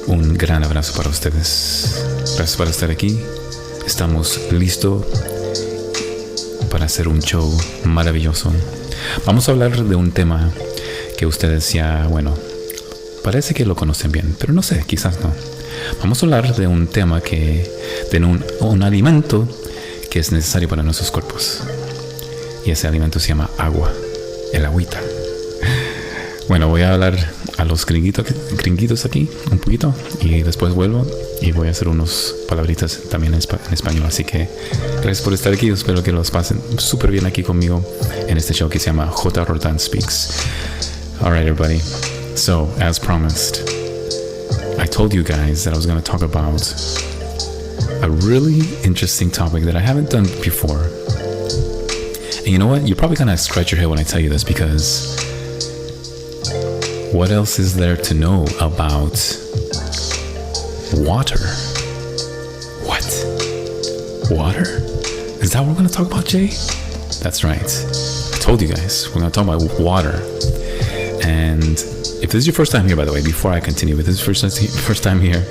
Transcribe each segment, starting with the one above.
Un gran abrazo para ustedes. Gracias por estar aquí. Estamos listos para hacer un show maravilloso. Vamos a hablar de un tema que ustedes ya, parece que lo conocen bien, pero no sé, quizás no. Vamos a hablar de un tema de un alimento que es necesario para nuestros cuerpos. Y ese alimento se llama agua, el agüita. Voy a hablar a los gringuitos aquí un poquito y después vuelvo y voy a hacer unas palabritas también en español. Así que gracias por estar aquí. Espero que los pasen súper bien aquí conmigo en este show que se llama J. Roldán Speaks. All right, everybody. So, as promised, I told you guys that I was going to talk about a really interesting topic that I haven't done before. And you know what? You're probably going to scratch your head when I tell you this, because what else is there to know about water? What? Water? Is that what we're going to talk about, Jay? That's right. I told you guys, we're going to talk about water. And if this is your first time here, by the way, before I continue, if this is your first time here,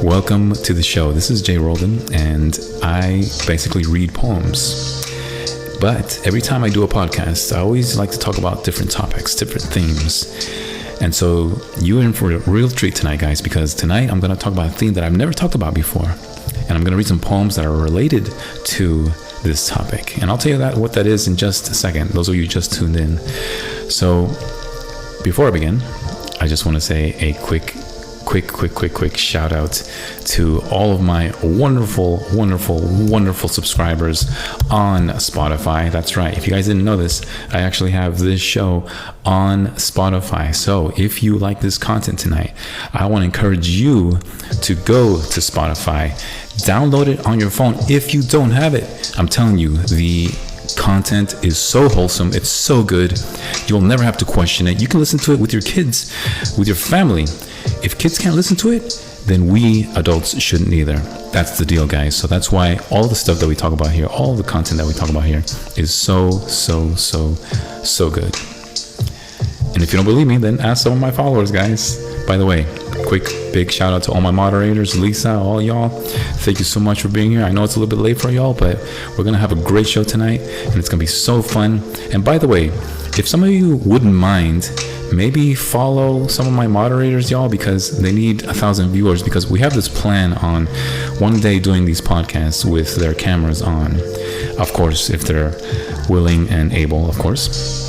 welcome to the show. This is Jay Roldán, and I basically read poems. But every time I do a podcast, I always like to talk about different topics, different themes. And so you're in for a real treat tonight, guys, because tonight I'm going to talk about a theme that I've never talked about before. And I'm going to read some poems that are related to this topic. And I'll tell you what that is in just a second, those of you who just tuned in. So before I begin, I just want to say a quick shout out to all of my wonderful subscribers on Spotify. That's right. If you guys didn't know this, I actually have this show on Spotify. So if you like this content tonight, I want to encourage you to go to Spotify, download it on your phone. If you don't have it, I'm telling you, the content is so wholesome, it's so good, you'll never have to question it. You can listen to it with your kids, with your family. If kids can't listen to it, then we adults shouldn't either. That's the deal, guys. So that's why all the stuff that we talk about here, all the content that we talk about here is so good. And if you don't believe me, then ask some of my followers, guys. By the way, big shout out to all my moderators, Lisa, all y'all. Thank you so much for being here. I know it's a little bit late for y'all, but we're going to have a great show tonight, and it's going to be so fun. And by the way, if some of you wouldn't mind, maybe follow some of my moderators, y'all, because they need 1,000 viewers, because we have this plan on one day doing these podcasts with their cameras on. Of course, if they're willing and able, of course.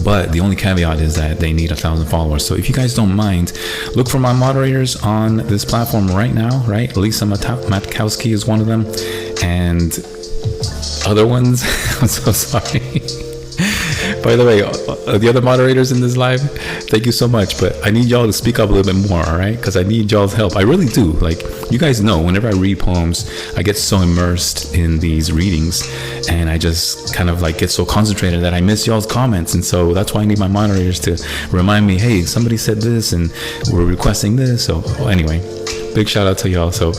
But the only caveat is that they need 1,000 followers. So if you guys don't mind, look for my moderators on this platform right now, right? Lisa Matkowski is one of them. And other ones, I'm so sorry. By the way, the other moderators in this live, thank you so much. But I need y'all to speak up a little bit more, all right? Because I need y'all's help. I really do. Like, you guys know, whenever I read poems, I get so immersed in these readings, and I just kind of like get so concentrated that I miss y'all's comments. And so that's why I need my moderators to remind me, hey, somebody said this, and we're requesting this. So anyway, big shout out to y'all. So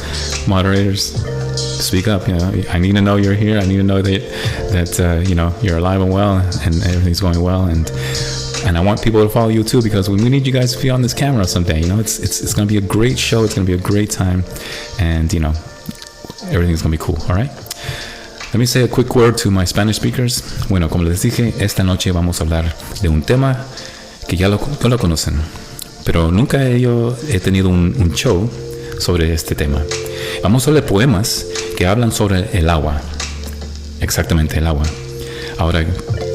moderators, speak up. I need to know you're here. I need to know that you're alive and well, and everything's going well, and I want people to follow you too, because we need you guys to be on this camera someday. It's going to be a great show. It's going to be a great time, and everything's going to be cool. All right. Let me say a quick word to my Spanish speakers. Bueno, como les dije, esta noche vamos a hablar de un tema que ya lo conocen, pero nunca he tenido un show sobre este tema. Vamos a hablar de poemas que hablan sobre el agua. Exactamente, el agua. Ahora,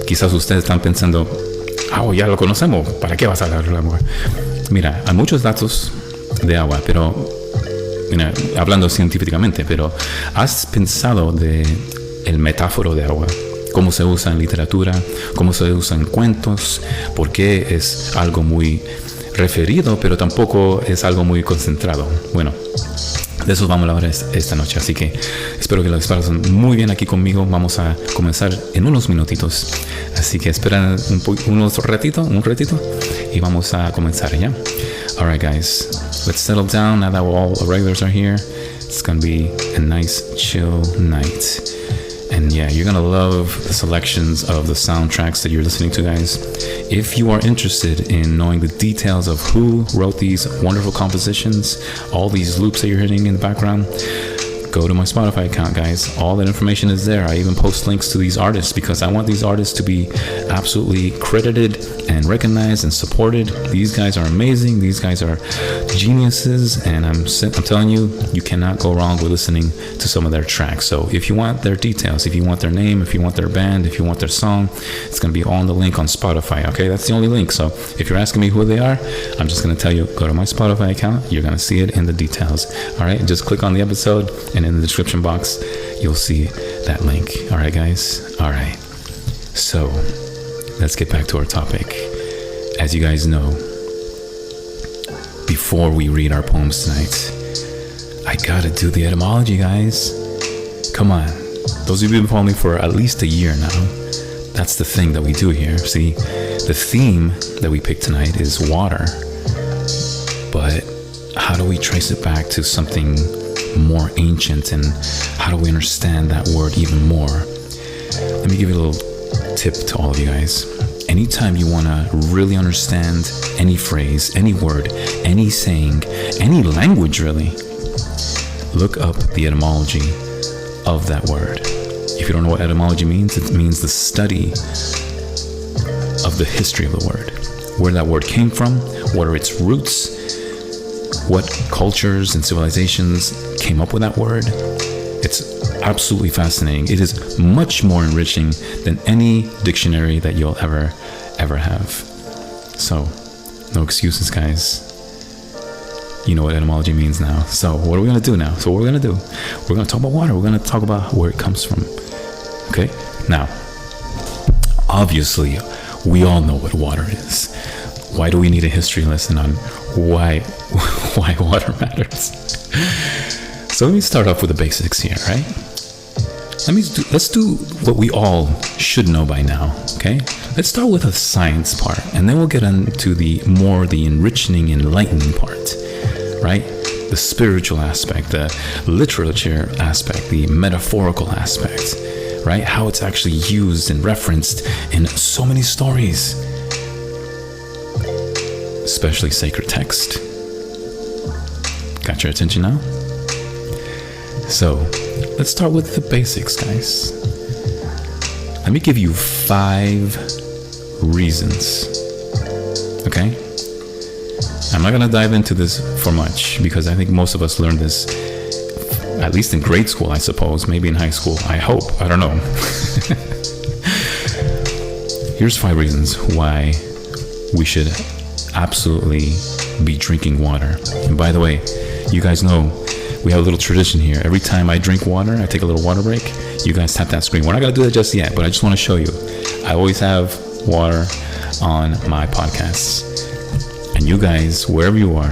quizás ustedes están pensando, ya lo conocemos, ¿para qué vas a hablar del agua? Mira, hay muchos datos de agua, pero hablando científicamente, pero ¿has pensado de el metáforo de agua? ¿Cómo se usa en literatura? ¿Cómo se usa en cuentos? ¿Por qué es algo muy referido, pero tampoco es algo muy concentrado? Bueno, de eso vamos a hablar esta noche, así que espero que lo pasen muy bien aquí conmigo. Vamos a comenzar en unos minutitos, así que esperen un ratito y vamos a comenzar, ¿ya? Alright guys, let's settle down now that all the regulars are here. It's gonna be a nice chill night. And yeah, you're gonna love the selections of the soundtracks that you're listening to, guys. If you are interested in knowing the details of who wrote these wonderful compositions, all these loops that you're hearing in the background, go to my Spotify account, guys. All that information is there. I even post links to these artists because I want these artists to be absolutely credited and recognized and supported. These guys are amazing. These guys are geniuses, and I'm telling you, you cannot go wrong with listening to some of their tracks. So if you want their details, if you want their name, if you want their band, if you want their song, it's going to be on the link on Spotify. Okay, that's the only link. So if you're asking me who they are, I'm just going to tell you, go to my Spotify account. You're going to see it in the details. All right, just click on the episode, and in the description box, you'll see that link. All right, guys. All right. So let's get back to our topic. As you guys know, before we read our poems tonight, I gotta do the etymology, guys. Come on. Those of you who've been following me for at least a year now, that's the thing that we do here. See, the theme that we picked tonight is water. But how do we trace it back to something more ancient, and how do we understand that word even more? Let me give you a little tip to all of you guys. Anytime you want to really understand any phrase, any word, any saying, any language really, look up the etymology of that word. If you don't know what etymology means, it means the study of the history of the word, where that word came from, what are its roots, what cultures and civilizations came up with that word. It's absolutely fascinating. It is much more enriching than any dictionary that you'll ever have. So, no excuses, guys. You know what etymology means now. So, what are we going to do now? So, what we're going to do, we're going to talk about water. We're going to talk about where it comes from. Okay? Now, obviously, we all know what water is. Why do we need a history lesson on why water matters? So let me start off with the basics here, right? Let's do what we all should know by now, okay? Let's start with the science part, and then we'll get into the enriching, enlightening part, right? The spiritual aspect, the literature aspect, the metaphorical aspect, right? How it's actually used and referenced in so many stories, especially sacred text. Got your attention now? So, let's start with the basics, guys. Let me give you 5 reasons. Okay? I'm not going to dive into this for much because I think most of us learned this, at least in grade school, I suppose, maybe in high school. I hope. I don't know. Here's 5 reasons why we should absolutely be drinking water. And by the way, you guys know we have a little tradition here. Every time I drink water, I take a little water break, you guys tap that screen. We're not going to do that just yet, but I just want to show you. I always have water on my podcasts. And you guys, wherever you are,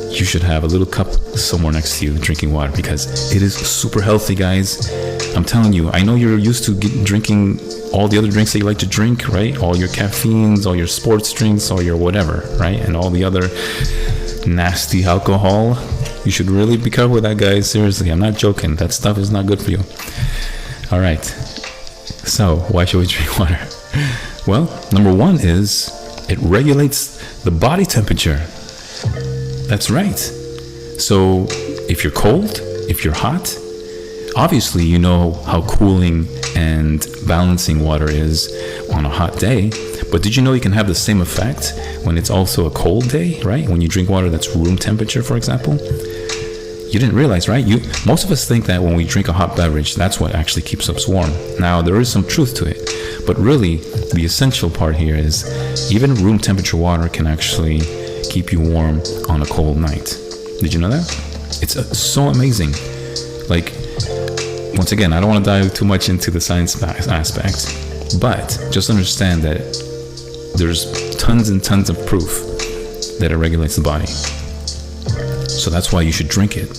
you should have a little cup somewhere next to you drinking water because it is super healthy, guys. I'm telling you, I know you're used to drinking all the other drinks that you like to drink, right? All your caffeines, all your sports drinks, all your whatever, right? And all the other nasty alcohol. You should really be careful with that, guys. Seriously, I'm not joking. That stuff is not good for you. All right. So, why should we drink water? Well, number 1 is it regulates the body temperature. That's right. So, if you're cold, if you're hot, obviously you know how cooling and balancing water is on a hot day. But did you know you can have the same effect when it's also a cold day, right? When you drink water that's room temperature, for example. You didn't realize, right? Most of us think that when we drink a hot beverage, that's what actually keeps us warm. Now, there is some truth to it. But really, the essential part here is even room temperature water can actually keep you warm on a cold night. Did you know that? It's so amazing. Like, once again, I don't want to dive too much into the science aspect, but just understand that there's tons and tons of proof that it regulates the body. So that's why you should drink it,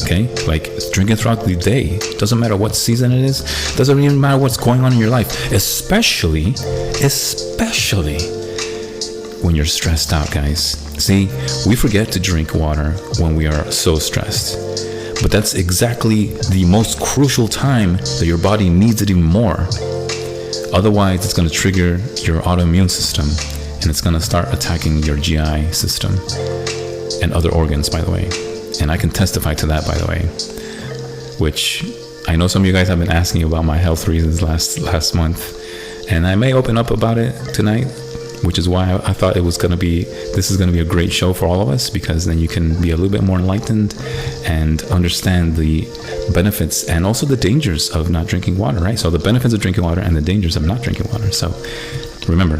okay? Like, drink it throughout the day. Doesn't matter what season it is. Doesn't even matter what's going on in your life. Especially when you're stressed out, guys. See, we forget to drink water when we are so stressed. But that's exactly the most crucial time that your body needs it even more. Otherwise, it's going to trigger your autoimmune system, and it's going to start attacking your GI system and other organs, by the way. And I can testify to that, by the way, which I know some of you guys have been asking about my health reasons last month, and I may open up about it tonight, which is why I thought this is going to be a great show for all of us, because then you can be a little bit more enlightened and understand the benefits and also the dangers of not drinking water, right? So the benefits of drinking water and the dangers of not drinking water. So remember,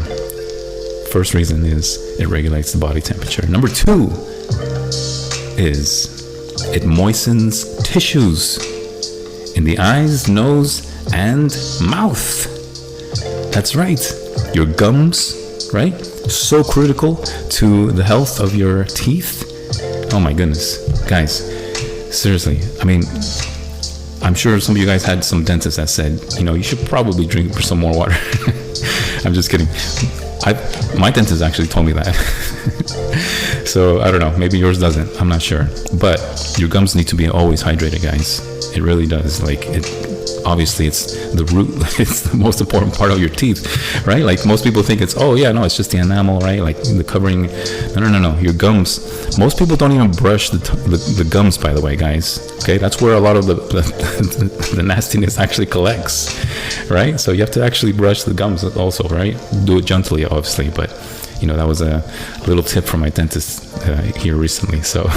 first reason is it regulates the body temperature. Number 2 is it moistens tissues in the eyes, nose, and mouth. That's right. Your gums, right? So critical to the health of your teeth. Oh my goodness. Guys, seriously. I mean, I'm sure some of you guys had some dentists that said, you should probably drink some more water. I'm just kidding. My dentist actually told me that. So I don't know, maybe yours doesn't, I'm not sure. But your gums need to be always hydrated, guys. It really does. Obviously it's the root, it's the most important part of your teeth, right? Like most people think it's just the enamel, right? Like the covering. No, your gums. Most people don't even brush the gums, by the way, guys. Okay, that's where a lot of the nastiness actually collects, right? So you have to actually brush the gums also, right? Do it gently, obviously, but that was a little tip from my dentist here recently. So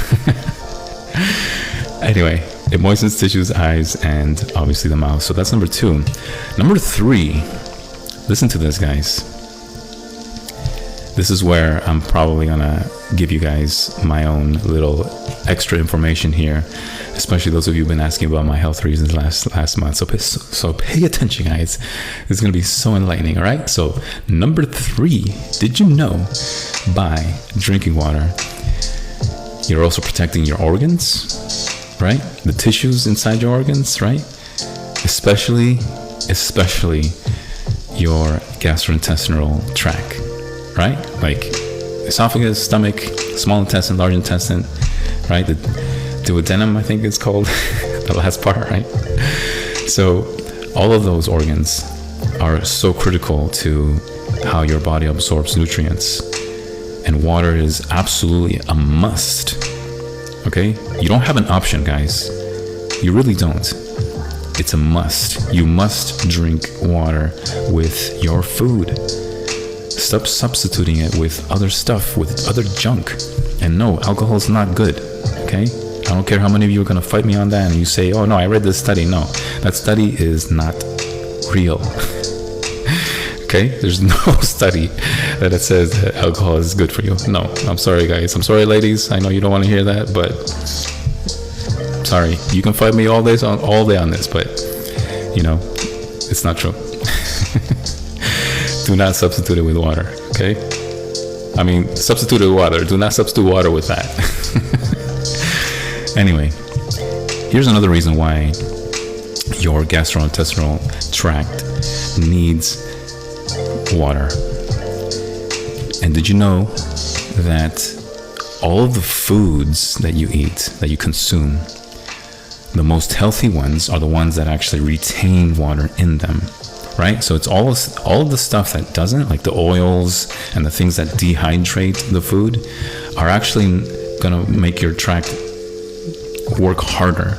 anyway, it moistens tissues, eyes, and obviously the mouth. So that's number 2. Number 3, listen to this, guys. This is where I'm probably gonna give you guys my own little extra information here, especially those of you who've been asking about my health reasons last month. So pay attention, guys. It's gonna be so enlightening. All right. So number 3, did you know by drinking water, you're also protecting your organs, right? The tissues inside your organs, right? Especially your gastrointestinal tract, right? Like esophagus, stomach, small intestine, large intestine, right? The duodenum, I think it's called, the last part, right? So all of those organs are so critical to how your body absorbs nutrients, and water is absolutely a must. Okay? You don't have an option, guys. You really don't. It's a must. You must drink water with your food. Stop substituting it with other stuff, with other junk. And no, alcohol is not good. Okay? I don't care how many of you are going to fight me on that and you say, oh no, I read this study. No, that study is not real. Okay? There's no study that it says that alcohol is good for you. No, I'm sorry, guys. I'm sorry, ladies. I know you don't want to hear that, but sorry. You can fight me all day on this, but it's not true. Do not substitute it with water, okay? I mean, substitute it with water. Do not substitute water with that. Anyway, here's another reason why your gastrointestinal tract needs water. And did you know that all of the foods that you eat, that you consume, the most healthy ones are the ones that actually retain water in them, right? So it's all of the stuff that doesn't, like the oils and the things that dehydrate the food, are actually gonna make your tract work harder.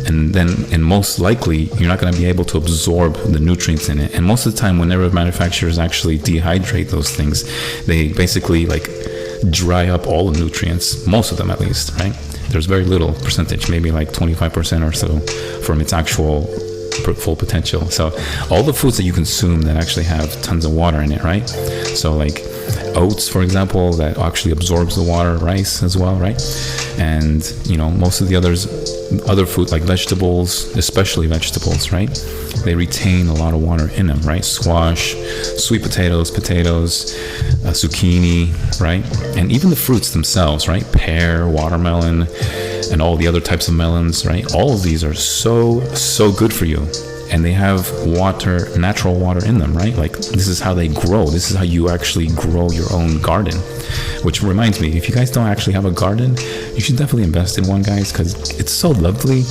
And most likely you're not going to be able to absorb the nutrients in it. And most of the time, whenever manufacturers actually dehydrate those things, they basically like dry up all the nutrients, most of them at least, right? There's very little percentage, maybe like 25% or so from its actual full potential. So all the foods that you consume that actually have tons of water in it, right? So like oats, for example, that actually absorbs the water, rice as well, right? And most of the other food like vegetables, especially vegetables, right? They retain a lot of water in them, right? Squash, sweet potatoes, zucchini, right? And even the fruits themselves, right? Pear, watermelon, and all the other types of melons, right? All of these are so good for you. and they have water, natural water in them, right? Like this is how they grow. This is how you actually grow your own garden. Which reminds me, if you guys don't actually have a garden, you should definitely invest in one, guys, because it's so lovely.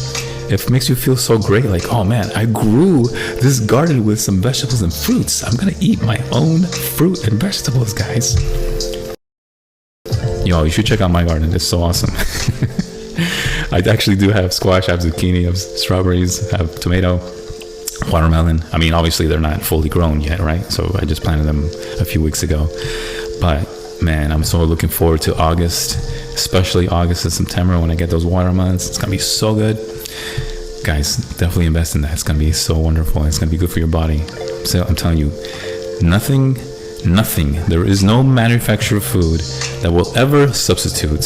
It makes you feel so great, like, oh man, I grew this garden with some vegetables and fruits. I'm gonna eat my own fruit and vegetables, guys. Yo, you should check out my garden. It's so awesome. I actually do have squash, I have zucchini, I have strawberries, I have tomato, watermelon. I mean, obviously they're not fully grown yet, right? So I just planted them a few weeks ago. But man, I'm so looking forward to August, especially August and September when I get those watermelons. It's gonna be so good. Guys, definitely invest in that. It's gonna be so wonderful. It's gonna be good for your body. So I'm telling you, nothing, there is no manufactured food that will ever substitute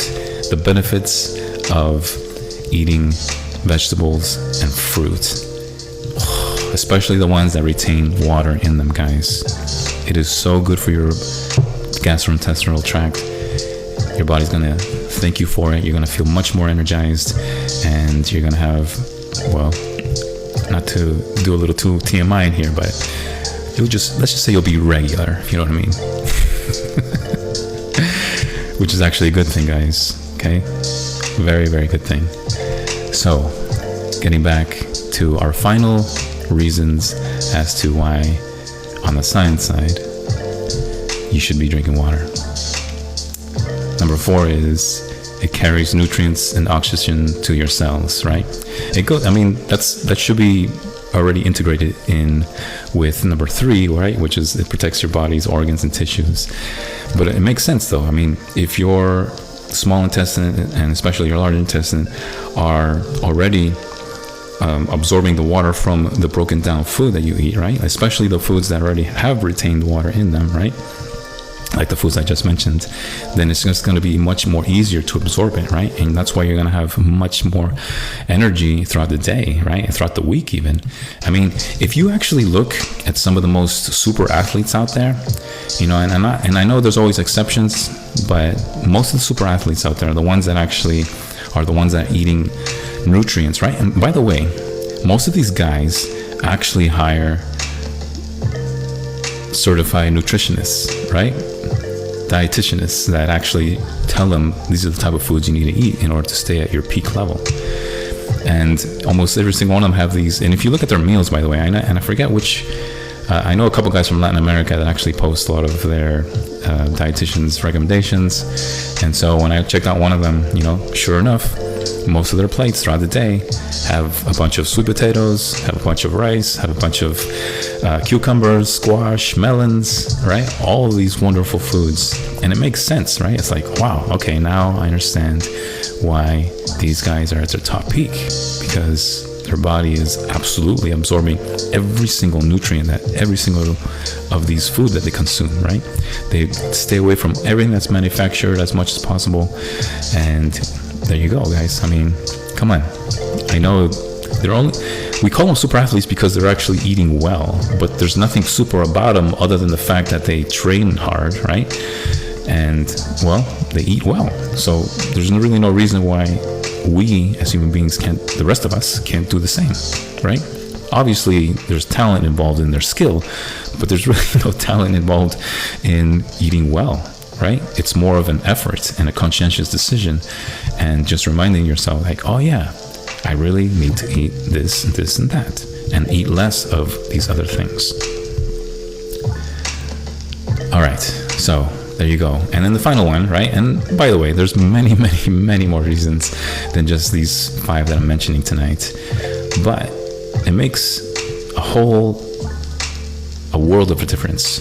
the benefits of eating vegetables and fruit, especially the ones that retain water in them, guys. It is so good for your gastrointestinal tract. Your body's gonna thank you for it. You're gonna feel much more energized, and you're gonna have, well, not to do a little too TMI in here, but let's just say you'll be regular, if you know what I mean. Which is actually a good thing, guys. Okay, very, very good thing. So getting back to our final reasons as to why, on the science side, you should be drinking water. Number 4 is it carries nutrients and oxygen to your cells, right? That should be already integrated in with number 3, right? Which is it protects your body's organs and tissues. But it makes sense though. I mean, if your small intestine and especially your large intestine are already absorbing the water from the broken down food that you eat, right? Especially the foods that already have retained water in them, right? Like the foods I just mentioned, then it's just going to be much more easier to absorb it, right? And that's why you're going to have much more energy throughout the day, right? And throughout the week even. I mean, if you actually look at some of the most super athletes out there, you know, and I know there's always exceptions, but most of the super athletes out there are the ones that actually are the ones that are eating nutrients, right? And by the way, most of these guys actually hire certified nutritionists, right? Dietitianists that actually tell them these are the type of foods you need to eat in order to stay at your peak level. And almost every single one of them have these. And if you look at their meals, by the way, and I forget which, I know a couple guys from Latin America that actually post a lot of their dietitians' recommendations. And so when I checked out one of them, you know, sure enough, most of their plates throughout the day have a bunch of sweet potatoes, have a bunch of rice, have a bunch of cucumbers, squash, melons, right? All of these wonderful foods. And it makes sense, right? It's like, wow, okay, now I understand why these guys are at their top peak, because their body is absolutely absorbing every single nutrient that every single of these food that they consume, right? They stay away from everything that's manufactured as much as possible. And there you go, guys. I mean, come on. I know we call them super athletes because they're actually eating well, but there's nothing super about them other than the fact that they train hard, right? And, well, they eat well. So there's really no reason why we as human beings the rest of us can't do the same, right? Obviously, there's talent involved in their skill, but there's really no talent involved in eating well, right? It's more of an effort and a conscientious decision, and just reminding yourself, like, oh yeah, I really need to eat this, and that, and eat less of these other things. All right, so there you go. And then the final one, right? And by the way, there's many, many, many more reasons than just these 5 that I'm mentioning tonight, but it makes a world of a difference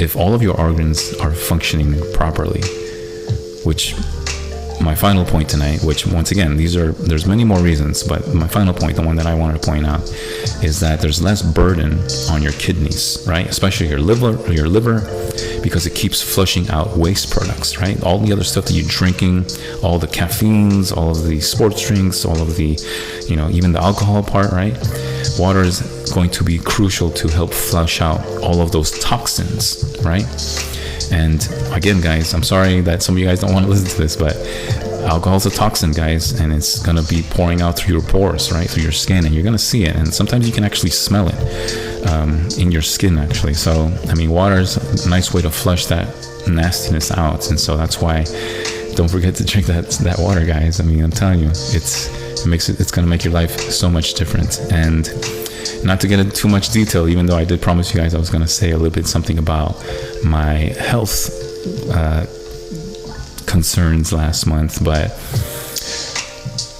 if all of your organs are functioning properly. Which my final point tonight, which once again, there's many more reasons, but my final point, the one that I wanted to point out, is that there's less burden on your kidneys, right? Especially your liver, because it keeps flushing out waste products, right? All the other stuff that you're drinking, all the caffeines, all of the sports drinks, all of the, you know, even the alcohol part, right? Water is going to be crucial to help flush out all of those toxins, right? And again, guys, I'm sorry that some of you guys don't want to listen to this, but alcohol's a toxin, guys, and it's gonna be pouring out through your pores, right, through your skin, and you're gonna see it, and sometimes you can actually smell it in your skin, actually. So I mean, water is a nice way to flush that nastiness out, and so that's why don't forget to drink that water, guys. I mean, I'm telling you, it's gonna make your life so much different. And not to get into too much detail, even though I did promise you guys I was gonna say a little bit something about my health concerns last month, but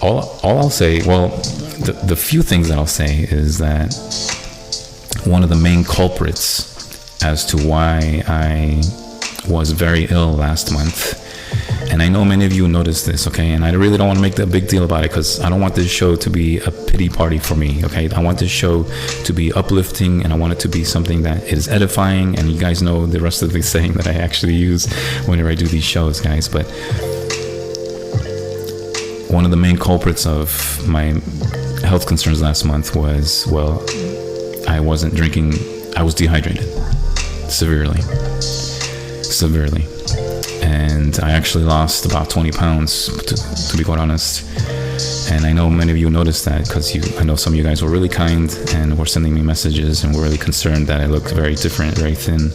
all I'll say, well, the few things that I'll say is that one of the main culprits as to why I was very ill last month, and I know many of you noticed this, okay, and I really don't want to make that big deal about it, because I don't want this show to be a pity party for me, okay? I want this show to be uplifting, and I want it to be something that is edifying, and you guys know the rest of the saying that I actually use whenever I do these shows, guys. But one of the main culprits of my health concerns last month was, well, I wasn't drinking, I was dehydrated severely, and I actually lost about 20 pounds, to be quite honest. And I know many of you noticed that, because I know some of you guys were really kind and were sending me messages and were really concerned that I looked very different, very thin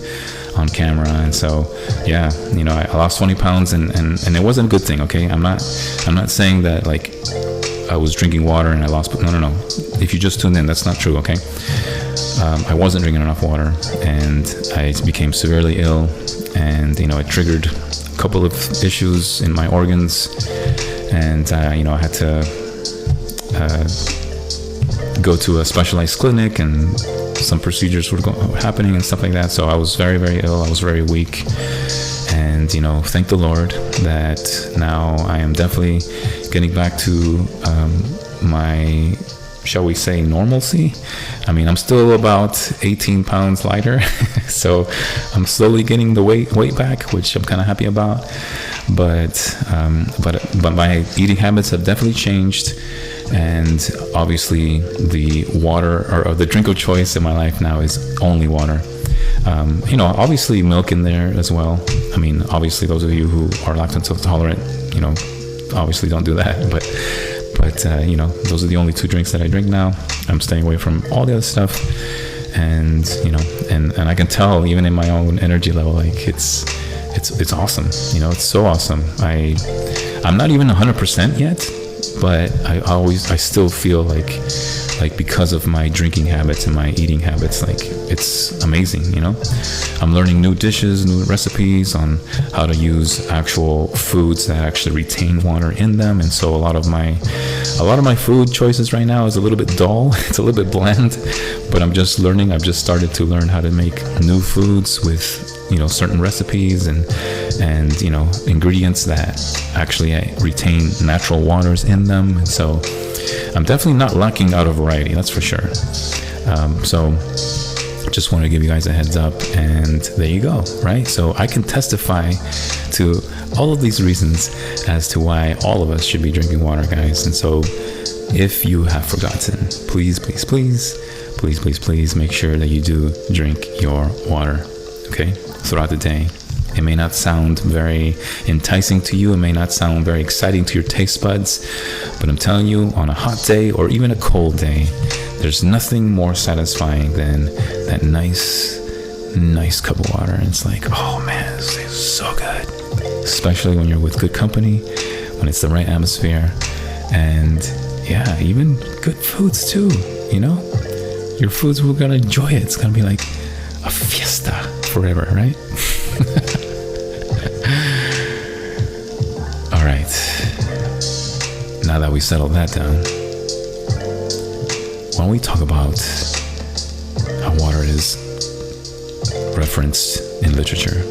on camera. And so, yeah, you know, I lost 20 pounds, and it wasn't a good thing, okay? I'm not saying that, like, I was drinking water and I lost, no. If you just tuned in, that's not true, okay? I wasn't drinking enough water, and I became severely ill, and, you know, it triggered a couple of issues in my organs, and, you know, I had to go to a specialized clinic, and some procedures were happening and stuff like that. So I was very, very ill. I was very weak, and, you know, thank the Lord that now I am definitely getting back to my, shall we say, normalcy. I mean, I'm still about 18 pounds lighter, so I'm slowly getting the weight back, which I'm kind of happy about. But my eating habits have definitely changed, and obviously the water, or the drink of choice in my life now is only water. You know, obviously milk in there as well. I mean, obviously those of you who are lactose intolerant, you know, obviously don't do that, but you know, those are the only two drinks that I drink now. I'm staying away from all the other stuff, and, you know, and I can tell even in my own energy level, like, it's awesome. You know, it's so awesome. I'm not even 100% yet, but I still feel like because of my drinking habits and my eating habits, like, it's amazing, you know. I'm learning new dishes, new recipes on how to use actual foods that actually retain water in them, and so a lot of my food choices right now is a little bit dull. It's a little bit bland, but I'm just learning. I've just started to learn how to make new foods with, you know, certain recipes and you know, ingredients that actually retain natural waters in them, and so I'm definitely not lacking out of variety, that's for sure. So just want to give you guys a heads up, and there you go, right? So I can testify to all of these reasons as to why all of us should be drinking water, guys. And so if you have forgotten, please make sure that you do drink your water, okay, throughout the day. It may not sound very enticing to you. It may not sound very exciting to your taste buds, but I'm telling you, on a hot day or even a cold day, there's nothing more satisfying than that nice cup of water. And it's like, oh man, this is so good. Especially when you're with good company, when it's the right atmosphere, and yeah, even good foods too, you know? Your foods, we're gonna enjoy it. It's gonna be like a fiesta forever, right? All right. Now that we settled that down, why don't we talk about how water is referenced in literature,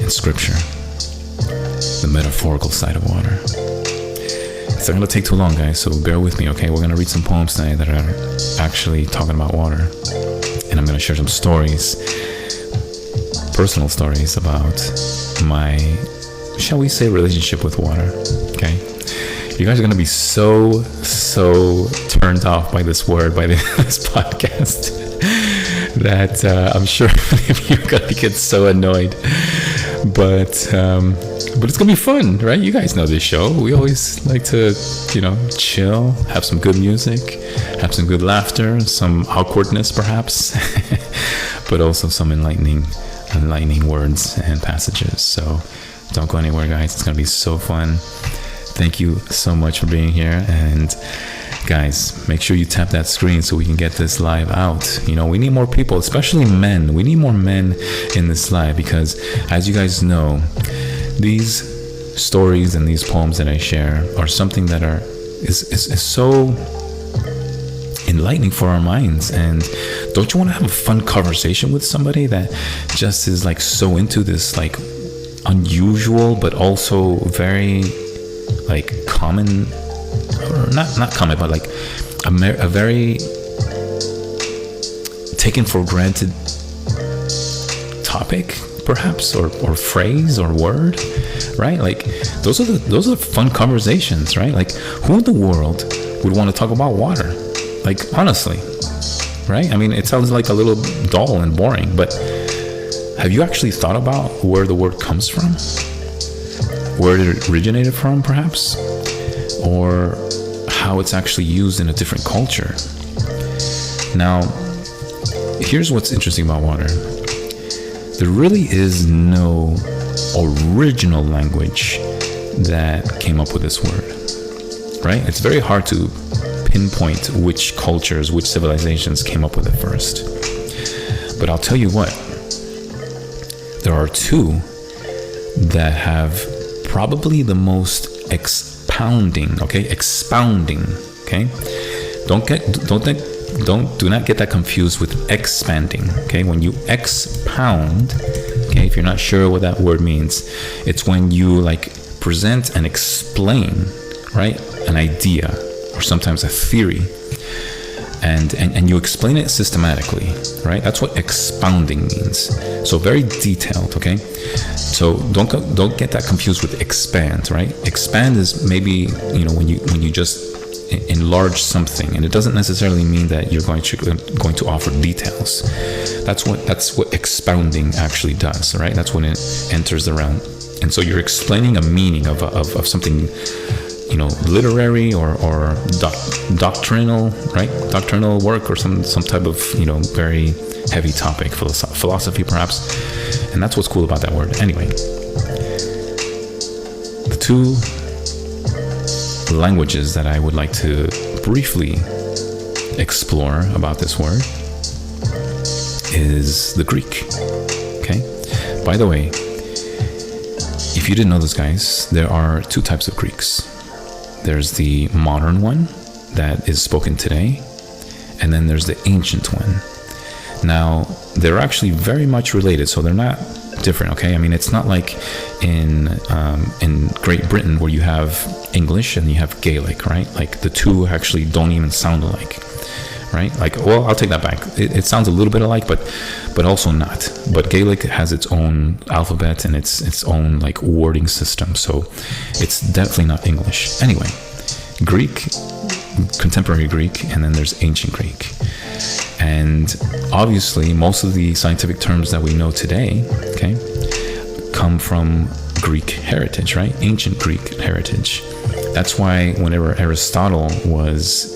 in scripture, the metaphorical side of water. It's not going to take too long, guys, so bear with me, okay? We're going to read some poems tonight that are actually talking about water, and I'm going to share some stories, personal stories about my, shall we say, relationship with water, okay? You guys are going to be so turned off by this word, by this podcast, that I'm sure many of you are going to get so annoyed. But But it's gonna be fun, right? You guys know this show. We always like to, chill, have some good music, have some good laughter, some awkwardness perhaps, but also some enlightening words and passages. So don't go anywhere, guys. It's gonna be so fun. Thank you so much for being here. And guys, make sure you tap that screen so we can get this live out. We need more people, especially men. We need more men in this live, because as you guys know, these stories and these poems that I share are something that is so enlightening for our minds. And don't you want to have a fun conversation with somebody that just is like so into this like unusual but also very like common, or not common, but like a very taken for granted topic perhaps, or phrase or word, right? Like those are fun conversations, right? Like who in the world would want to talk about water? Like honestly, right? I mean, it sounds like a little dull and boring, but have you actually thought about where the word comes from? Where it originated from perhaps? Or how it's actually used in a different culture? Now, here's what's interesting about water. There really is no original language that came up with this word, right? It's very hard to pinpoint which cultures, which civilizations came up with it first. But I'll tell you what, there are two that have probably the most expounding, okay? Do not get that confused with expanding, okay? When you expound, okay, if you're not sure what that word means, it's when you like present and explain, right, an idea or sometimes a theory, and you explain it systematically, right? That's what expounding means. So very detailed, okay? So don't get that confused with expand, right? Expand is maybe, when you just enlarge something, and it doesn't necessarily mean that you're going to offer details. That's what expounding actually does, right? That's when it enters the realm. And so you're explaining a meaning of something, literary or doctrinal, right? Doctrinal work, or some type of, very heavy topic, philosophy perhaps. And that's what's cool about that word. Anyway, the two languages that I would like to briefly explore about this word is the Greek. Okay? By the way, if you didn't know this, guys, there are two types of Greeks. There's the modern one that is spoken today, and then there's the ancient one. Now, they're actually very much related, so they're not different, okay? I mean, it's not like in Great Britain where you have English and you have Gaelic, right? Like the two actually don't even sound alike, right? Like, well, I'll take that back. It sounds a little bit alike, but also not. But Gaelic has its own alphabet and its own like wording system, so it's definitely not English. Anyway, Greek, contemporary Greek, and then there's ancient Greek. And obviously, most of the scientific terms that we know today, okay, come from Greek heritage, right? Ancient Greek heritage. That's why whenever Aristotle was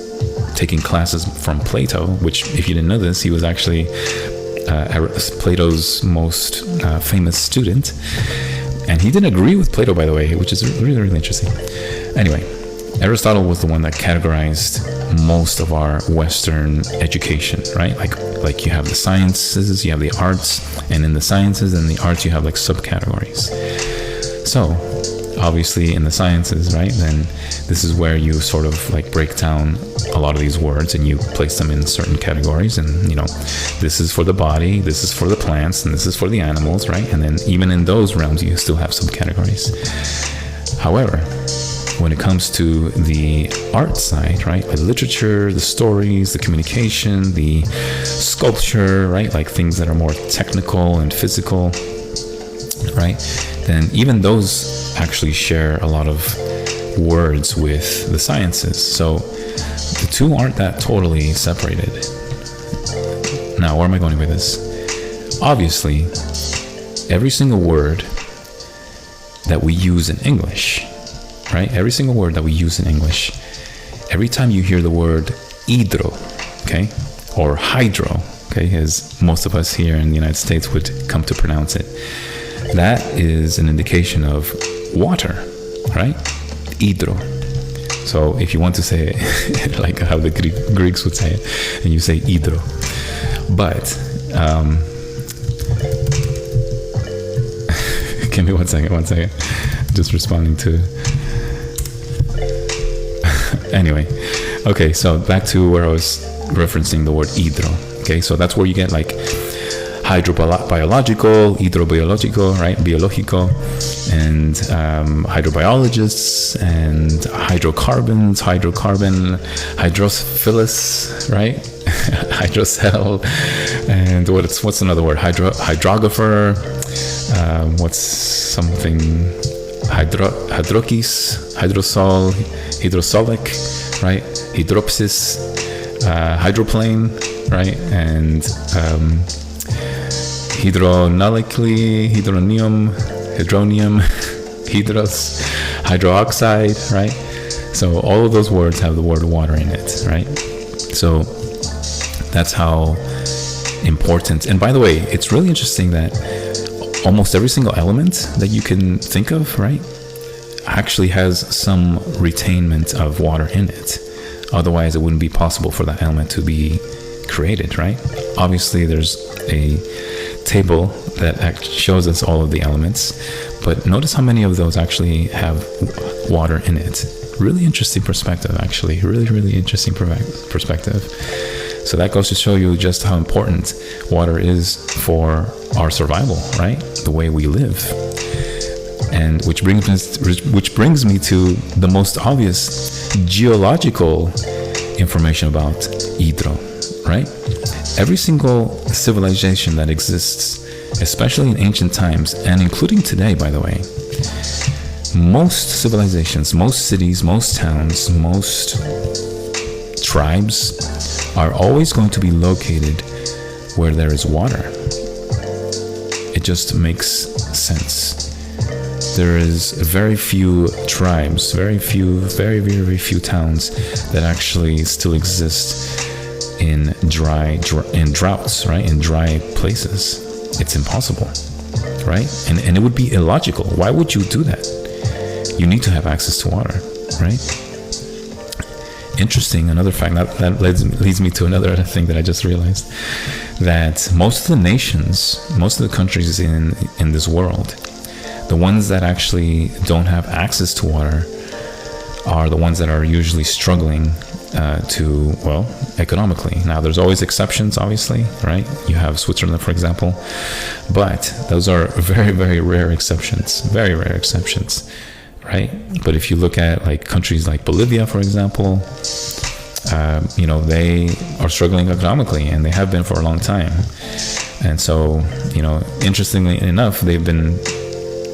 taking classes from Plato, which, if you didn't know this, he was actually Plato's most famous student. And he didn't agree with Plato, by the way, which is really, really interesting. Anyway, Aristotle was the one that categorized most of our Western education, right? Like you have the sciences, you have the arts, and in the sciences and the arts you have like subcategories. So obviously in the sciences, right, then this is where you sort of like break down a lot of these words and you place them in certain categories, and this is for the body, this is for the plants, and this is for the animals, right? And then even in those realms you still have subcategories. However, when it comes to the art side, right, the literature, the stories, the communication, the sculpture, right, like things that are more technical and physical, right, then even those actually share a lot of words with the sciences. So the two aren't that totally separated. Now, where am I going with this? Obviously, every single word that we use in English, right? Every single word that we use in English, every time you hear the word hydro, okay, or hydro, okay, as most of us here in the United States would come to pronounce it, that is an indication of water, right? Hydro. So if you want to say it like how the Greeks would say it, and you say hydro. But give me one second. Just responding to. Anyway, okay, so back to where I was referencing the word hydro. Okay, so that's where you get like hydrobiological, hydrobiological, right? Biological, and hydrobiologists, and hydrocarbon, hydrophilus, right? Hydrocell, and what's another word? Hydrographer. What's something? Hydrokis, hydrosol, hydrosolic, right? Hydropsis, hydroplane, right? And hydronolically, hydronium, hydros, hydroxide, right? So all of those words have the word water in it, right? So that's how important. And by the way, it's really interesting that almost every single element that you can think of, right, actually has some retainment of water in it. Otherwise, it wouldn't be possible for that element to be created, right? Obviously, there's a table that shows us all of the elements, but notice how many of those actually have water in it. Really interesting perspective, actually. Really interesting perspective. So that goes to show you just how important water is for our survival, right? The way we live. And which brings me to the most obvious geological information about hydro, right? Every single civilization that exists, especially in ancient times, and including today, by the way, most civilizations, most cities, most towns, most tribes are always going to be located where there is water. It just makes sense. There is very few tribes, very few towns that actually still exist in droughts, right? In dry places. It's impossible, right? And it would be illogical. Why would you do that? You need to have access to water, right? Interesting, another fact that leads me to another thing that I just realized, that most of the nations, most of the countries in this world, the ones that actually don't have access to water are the ones that are usually struggling economically. Now, there's always exceptions, obviously, right? You have Switzerland, for example, but those are very rare exceptions, right? But if you look at like countries like Bolivia, for example, they are struggling economically, and they have been for a long time. And so, interestingly enough, they've been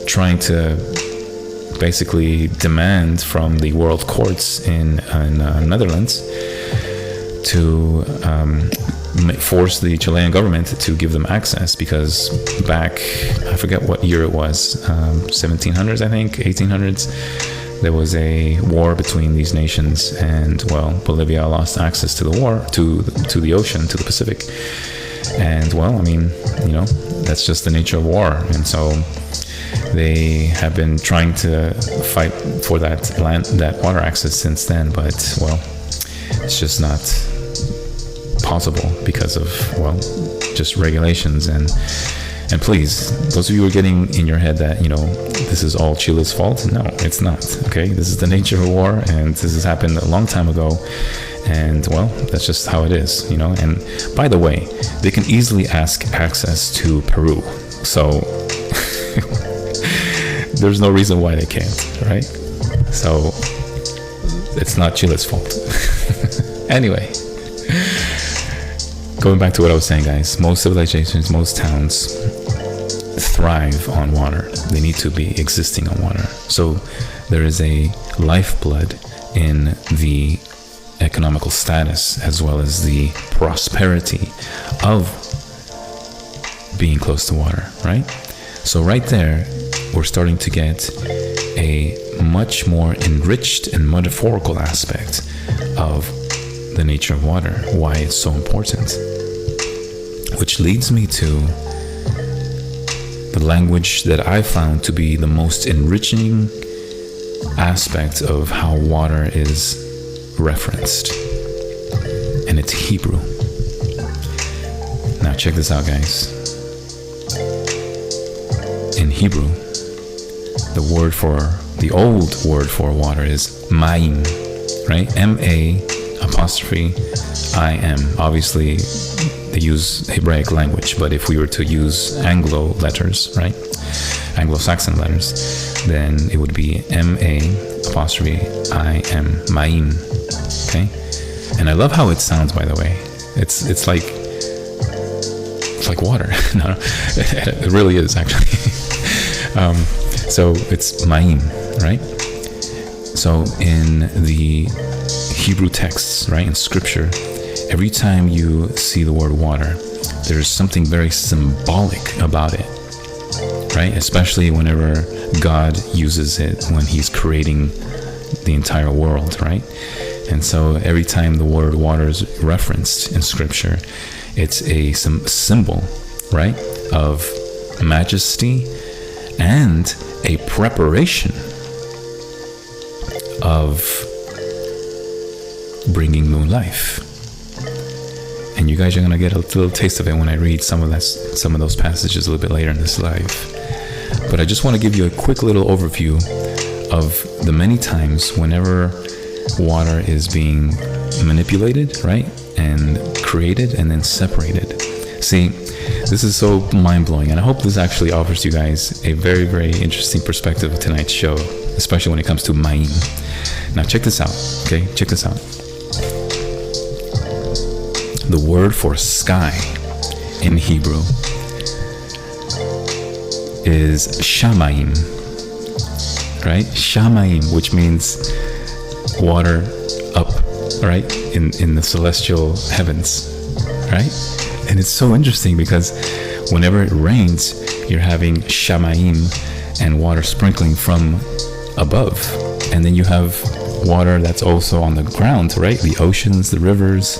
trying to basically demand from the world courts in Netherlands to force the Chilean government to give them access, because back, I forget what year it was, 1700s, I think, 1800s, there was a war between these nations, and Bolivia lost access to the war, to the ocean, to the Pacific. And that's just the nature of war. And so they have been trying to fight for that water access since then, but it's just not possible because of just regulations. And please, those of you who are getting in your head that this is all Chile's fault, no, it's not. Okay, this is the nature of war, and this has happened a long time ago, and that's just how it is. And by the way, they can easily ask access to Peru, so there's no reason why they can't, right? So it's not Chile's fault. Anyway, going back to what I was saying, guys, most civilizations, most towns thrive on water. They need to be existing on water. So there is a lifeblood in the economical status as well as the prosperity of being close to water, right? So right there, we're starting to get a much more enriched and metaphorical aspect of the nature of water, why it's so important. Which leads me to the language that I found to be the most enriching aspect of how water is referenced, and it's Hebrew. Now check this out, guys. In Hebrew, the old word for water is Ma'im, right? M-A''I''M. Obviously, they use Hebraic language, but if we were to use Anglo letters, right? Anglo-Saxon letters, then it would be M-A''I''M, Ma'im. Okay? And I love how it sounds, by the way. It's like water. No, it really is, actually. So it's Ma'im, right? So in the Hebrew texts, right, in scripture, every time you see the word water, there's something very symbolic about it, right? Especially whenever God uses it when he's creating the entire world, right? And so every time the word water is referenced in scripture, it's a symbol, right, of majesty and a preparation of bringing new life. And you guys are going to get a little taste of it when I read some of those passages a little bit later in this live. But I just want to give you a quick little overview of the many times whenever water is being manipulated, right, and created and then separated. See, this is so mind-blowing, and I hope this actually offers you guys a very, very interesting perspective of tonight's show, especially when it comes to Ma'im. Now check this out, okay? Check this out. The word for sky in Hebrew is Shamayim, right? Shamayim, which means water up, right? In the celestial heavens, right? And it's so interesting because whenever it rains, you're having Shamayim and water sprinkling from above. And then you have water that's also on the ground, right? The oceans, the rivers.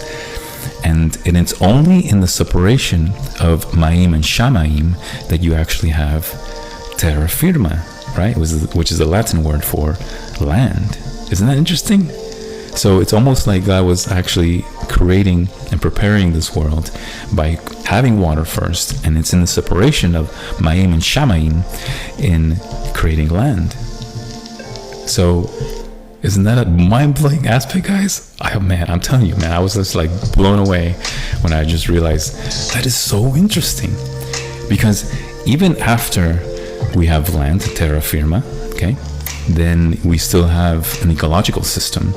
And it's only in the separation of Ma'im and Shamayim that you actually have terra firma, right? Which is the Latin word for land. Isn't that interesting? So it's almost like God was actually creating and preparing this world by having water first, and it's in the separation of Ma'im and Shamayim in creating land. So isn't that a mind-blowing aspect, guys? I'm telling you, man, I was just like blown away when I just realized that is so interesting. Because even after we have land, terra firma, okay, then we still have an ecological system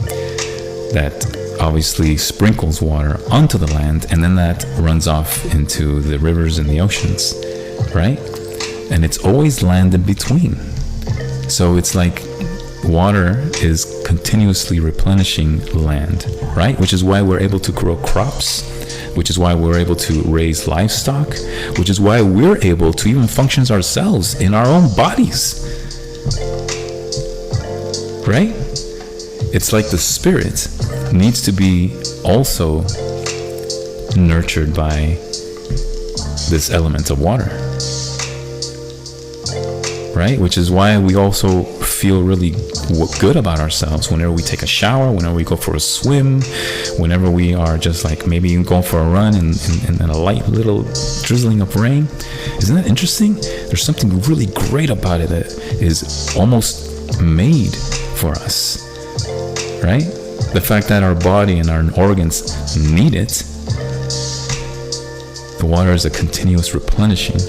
that obviously sprinkles water onto the land, and then that runs off into the rivers and the oceans, right? And it's always land in between. So it's like water is continuously replenishing land, right? Which is why we're able to grow crops, which is why we're able to raise livestock, which is why we're able to even function ourselves in our own bodies, right? It's like the spirit needs to be also nurtured by this element of water, right? Which is why we also feel really good about ourselves whenever we take a shower, whenever we go for a swim, whenever we are just like maybe going for a run in a light little drizzling of rain. Isn't that interesting? There's something really great about it that is almost made for us, right? The fact that our body and our organs need it. The water is a continuous replenishing,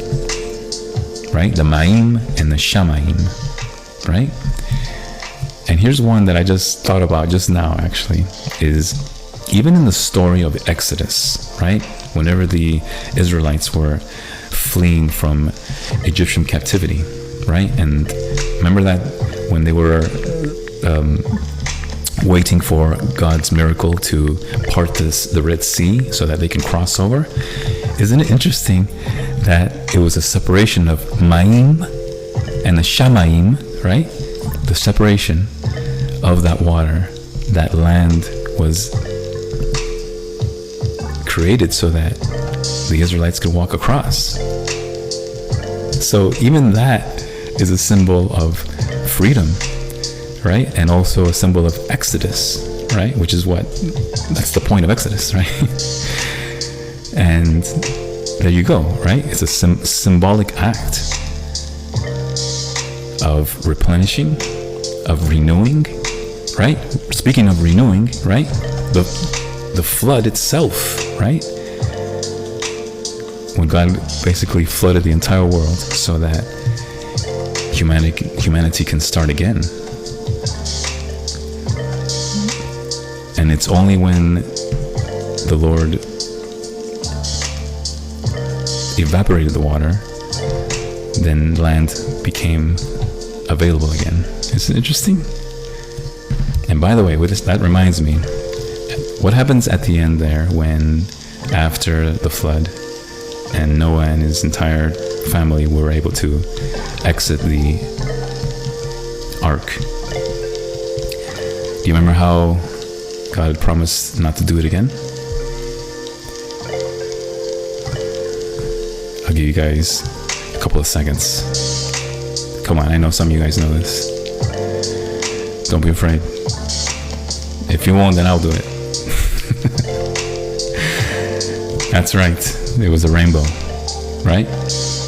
right? The Ma'im and the Shamayim, right? And here's one that I just thought about just now, actually, is even in the story of Exodus, right? Whenever the Israelites were fleeing from Egyptian captivity, right? And remember that when they were waiting for God's miracle to part the Red Sea so that they can cross over. Isn't it interesting that it was a separation of Ma'im And the Shamaim, right? The separation of that water, that land was created so that the Israelites could walk across. So even that is a symbol of freedom, right? And also a symbol of Exodus, right? Which is that's the point of Exodus, right? And there you go, right? It's a symbolic act of replenishing, of renewing, right? Speaking of renewing, right? The flood itself, right? When God basically flooded the entire world so that humanity can start again. And it's only when the Lord evaporated the water, then land became available again. Isn't it interesting? And by the way, that reminds me, what happens at the end there when, after the flood, and Noah and his entire family were able to exit the ark? Do you remember how God promised not to do it again? I'll give you guys a couple of seconds. Come on, I know some of you guys know this. Don't be afraid. If you won't, then I'll do it. That's right. It was a rainbow, right?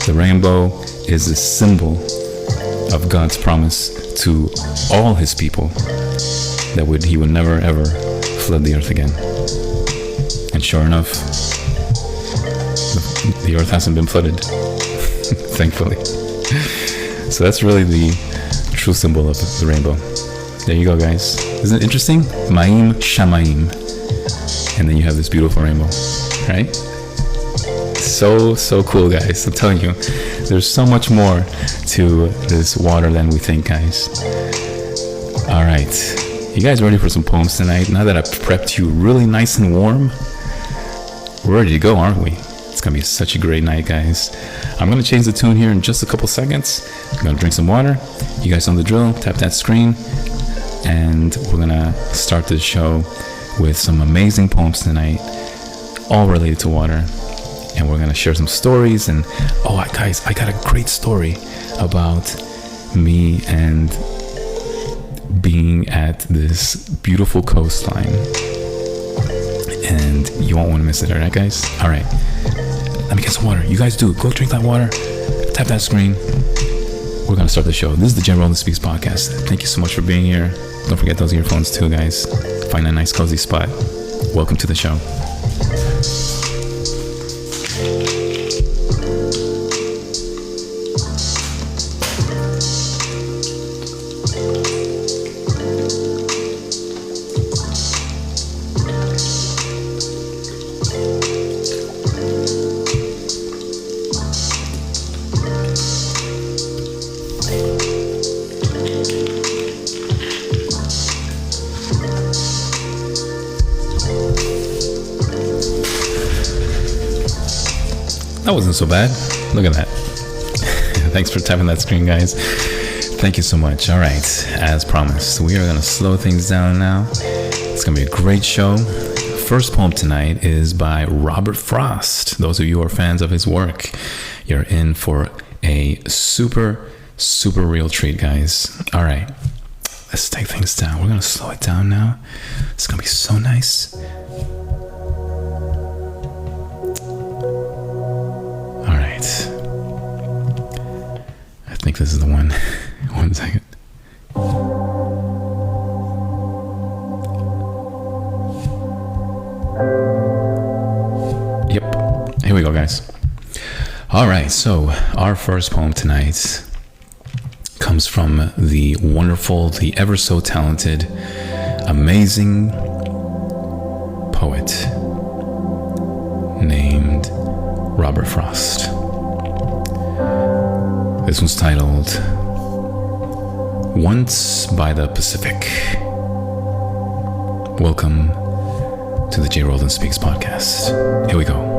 The rainbow is a symbol of God's promise to all his people that he would never ever flood the earth again. And sure enough, the earth hasn't been flooded, thankfully. So that's really the true symbol of the rainbow. There you go, guys. Isn't it interesting? Ma'im Shamaim. And then you have this beautiful rainbow, right? So cool, guys. I'm telling you, there's so much more to this water than we think, guys. All right. You guys ready for some poems tonight? Now that I've prepped you really nice and warm, we're ready to go, aren't we? It's going to be such a great night, guys. I'm going to change the tune here in just a couple seconds. I'm going to drink some water. You guys know the drill. Tap that screen. And we're going to start the show with some amazing poems tonight, all related to water. And we're going to share some stories. And, guys, I got a great story about me and being at this beautiful coastline. And you won't want to miss it, all right, guys? All right. Let me get some water. You guys do. Go drink that water. Tap that screen. We're going to start the show. This is the Jay Roland Speaks podcast. Thank you so much for being here. Don't forget those earphones too, guys. Find a nice cozy spot. Welcome to the show. That wasn't so bad. Look at that. Thanks for tapping that screen, guys. Thank you so much. All right, as promised, we are going to slow things down now. It's going to be a great show. First poem tonight is by Robert Frost. Those of you who are fans of his work, you're in for a super, super real treat, guys. All right, let's take things down. We're going to slow it down now. It's going to be so nice. I think this is the one. 1 second. Yep. Here we go, guys. All right. So our first poem tonight comes from the wonderful, the ever so talented, amazing poet named Robert Frost. This one's titled Once by the Pacific. Welcome to the Jay Roland Speaks podcast. Here we go.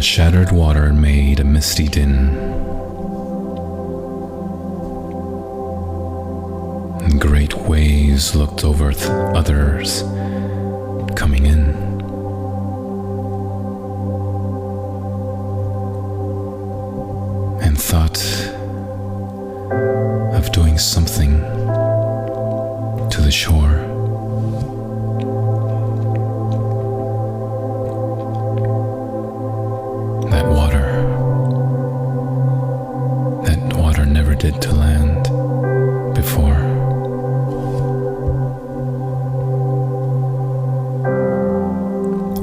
The shattered water made a misty din, and great waves looked over others coming in. And thought of doing something to the shore. That water never did to land before.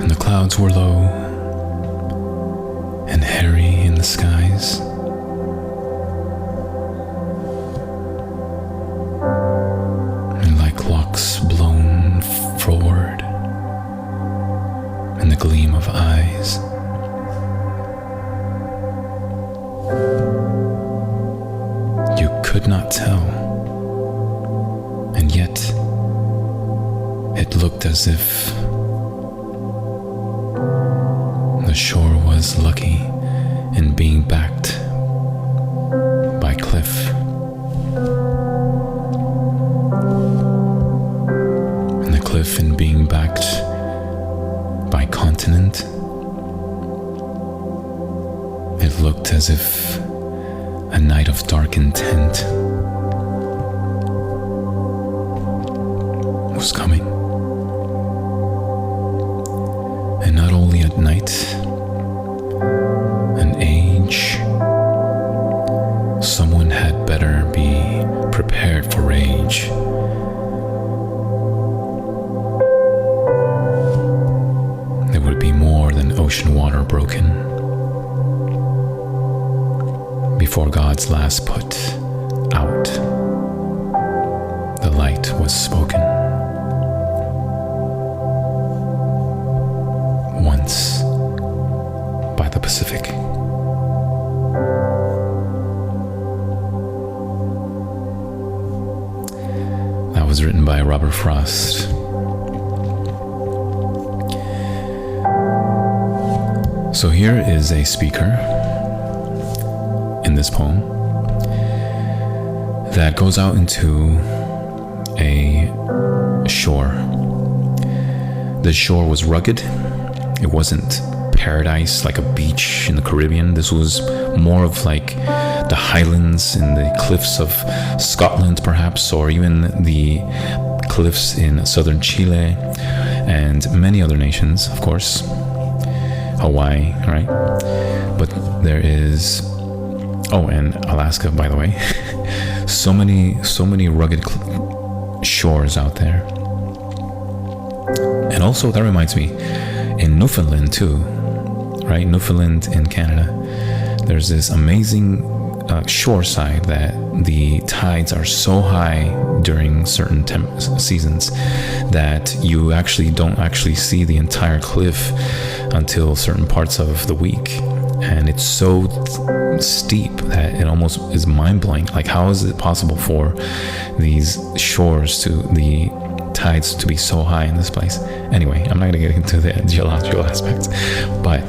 And the clouds were low and hairy in the skies. And like locks blown forward in the gleam of eyes. You could not tell, and yet it looked as if the shore was lucky in being backed by cliff. And the cliff in being backed by continent. It looked as if a night of dark intent was coming. And not only at night, an age, someone had better be prepared for rage. There would be more than ocean water broken before God's last put out, the light was spoken. Once by the Pacific. That was written by Robert Frost. So here is a speaker in this poem that goes out into a shore. The shore was rugged. It wasn't paradise like a beach in the Caribbean. This was more of like the highlands and the cliffs of Scotland perhaps, or even the cliffs in southern Chile and many other nations, of course. Hawaii, right? But there is and Alaska, by the way. so many rugged shores out there. And also, that reminds me, in Newfoundland too, right? Newfoundland in Canada, there's this amazing shore side that the tides are so high during certain seasons that you actually don't see the entire cliff until certain parts of the week. And it's so steep that it almost is mind-blowing. Like, how is it possible for these shores the tides to be so high in this place? Anyway, I'm not going to get into the geological aspects, but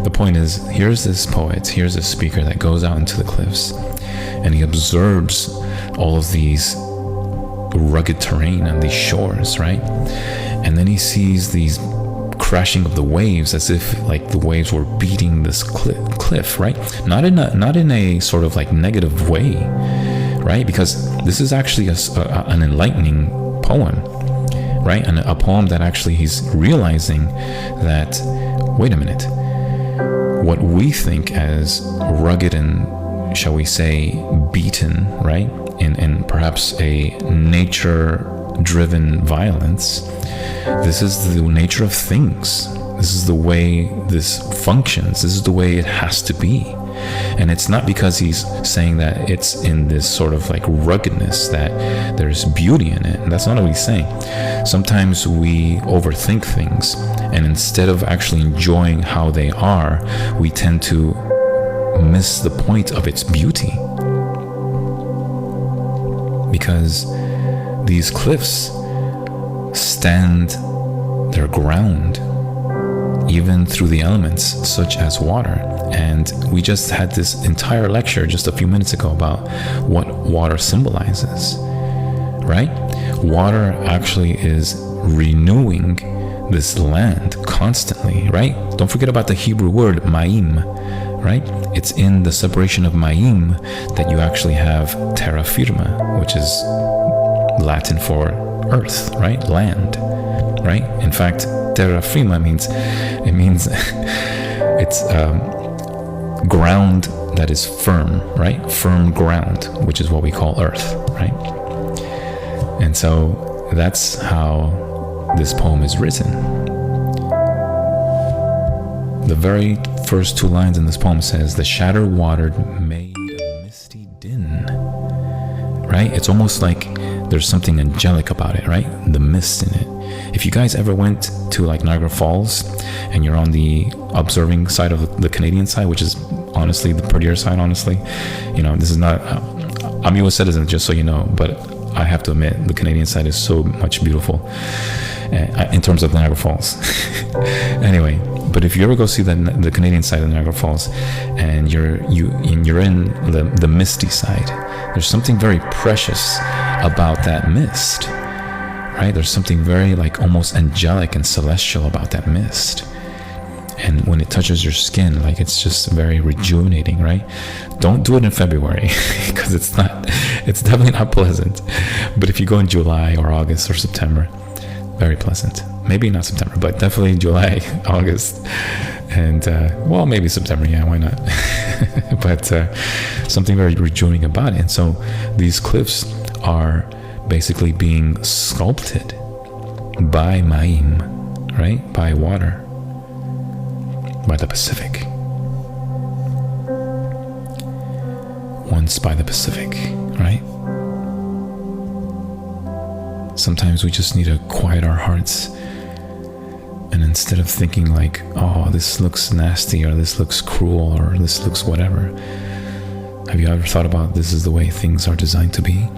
the point is, here's this poet, here's this speaker that goes out into the cliffs, and he observes all of these rugged terrain and these shores, right? And then he sees these crashing of the waves, as if like the waves were beating this cliff, right? Not in a sort of like negative way, right? Because this is actually an enlightening poem, right? And a poem that actually he's realizing that, wait a minute, what we think as rugged and, shall we say, beaten, right? In perhaps a nature-driven violence, this is the nature of things. This is the way this functions. This is the way it has to be. And it's not because he's saying that it's in this sort of like ruggedness that there's beauty in it. And that's not what he's saying. Sometimes we overthink things, and instead of actually enjoying how they are, we tend to miss the point of its beauty. Because these cliffs stand their ground even through the elements such as water. And we just had this entire lecture just a few minutes ago about what water symbolizes, right? Water actually is renewing this land constantly, right? Don't forget about the Hebrew word ma'im, right? It's in the separation of ma'im that you actually have terra firma, which is Latin for earth, right? Land, right? In fact, terra firma means it's ground that is firm, right? Firm ground, which is what we call earth, right? And so that's how this poem is written. The very first two lines in this poem says, "The shattered water made a misty din." Right? It's almost like there's something angelic about it, right? The mist in it. If you guys ever went to like Niagara Falls and you're on the observing side of the Canadian side, which is honestly the prettier side, honestly, you know, this is not, I'm a US citizen, just so you know, but I have to admit the Canadian side is so much beautiful in terms of Niagara Falls. Anyway, but if you ever go see the Canadian side of Niagara Falls and you're in the misty side, there's something very precious about that mist, right? There's something very like almost angelic and celestial about that mist. And when it touches your skin, like it's just very rejuvenating, right? Don't do it in February because it's definitely not pleasant. But if you go in July or August or September, very pleasant. Maybe not September, but definitely July, August, and well, maybe September. Yeah, why not? But something very rejuvenating about it. And so these cliffs are basically being sculpted by Ma'im, right? By water, by the Pacific. Once by the Pacific, right? Sometimes we just need to quiet our hearts, and instead of thinking like, oh, this looks nasty, or this looks cruel, or this looks whatever, have you ever thought about this is the way things are designed to be?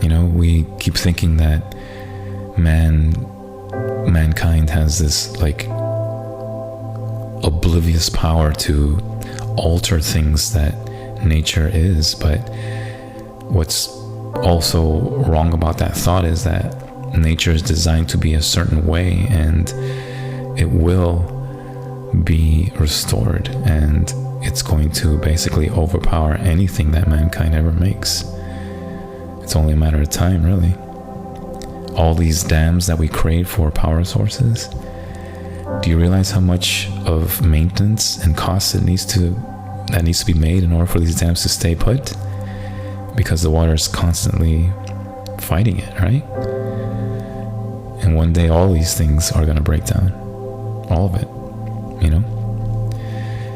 You know, we keep thinking that mankind has this like oblivious power to alter things that nature is, but what's also wrong about that thought is that nature is designed to be a certain way, and it will be restored, and it's going to basically overpower anything that mankind ever makes. It's only a matter of time, really. All these dams that we create for power sources, do you realize how much of maintenance and cost that needs to be made in order for these dams to stay put? Because the water is constantly fighting it, right? And one day all these things are going to break down. All of it, you know?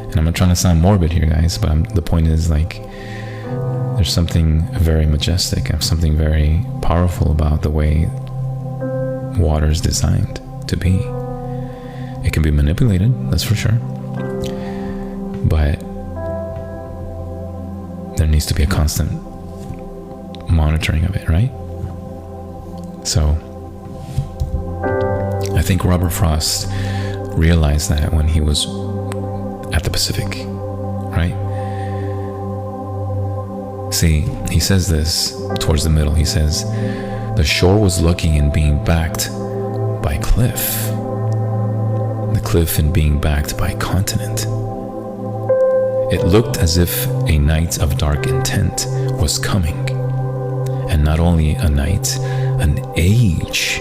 And I'm not trying to sound morbid here, guys, but the point is, like, there's something very majestic and something very powerful about the way water is designed to be. It can be manipulated, that's for sure. But there needs to be a constant monitoring of it, right? So I think Robert Frost realized that when he was at the Pacific, right? See, he says this towards the middle. He says, the shore was looking and being backed by cliff, the cliff and being backed by continent. It looked as if a night of dark intent was coming, and not only a night, an age,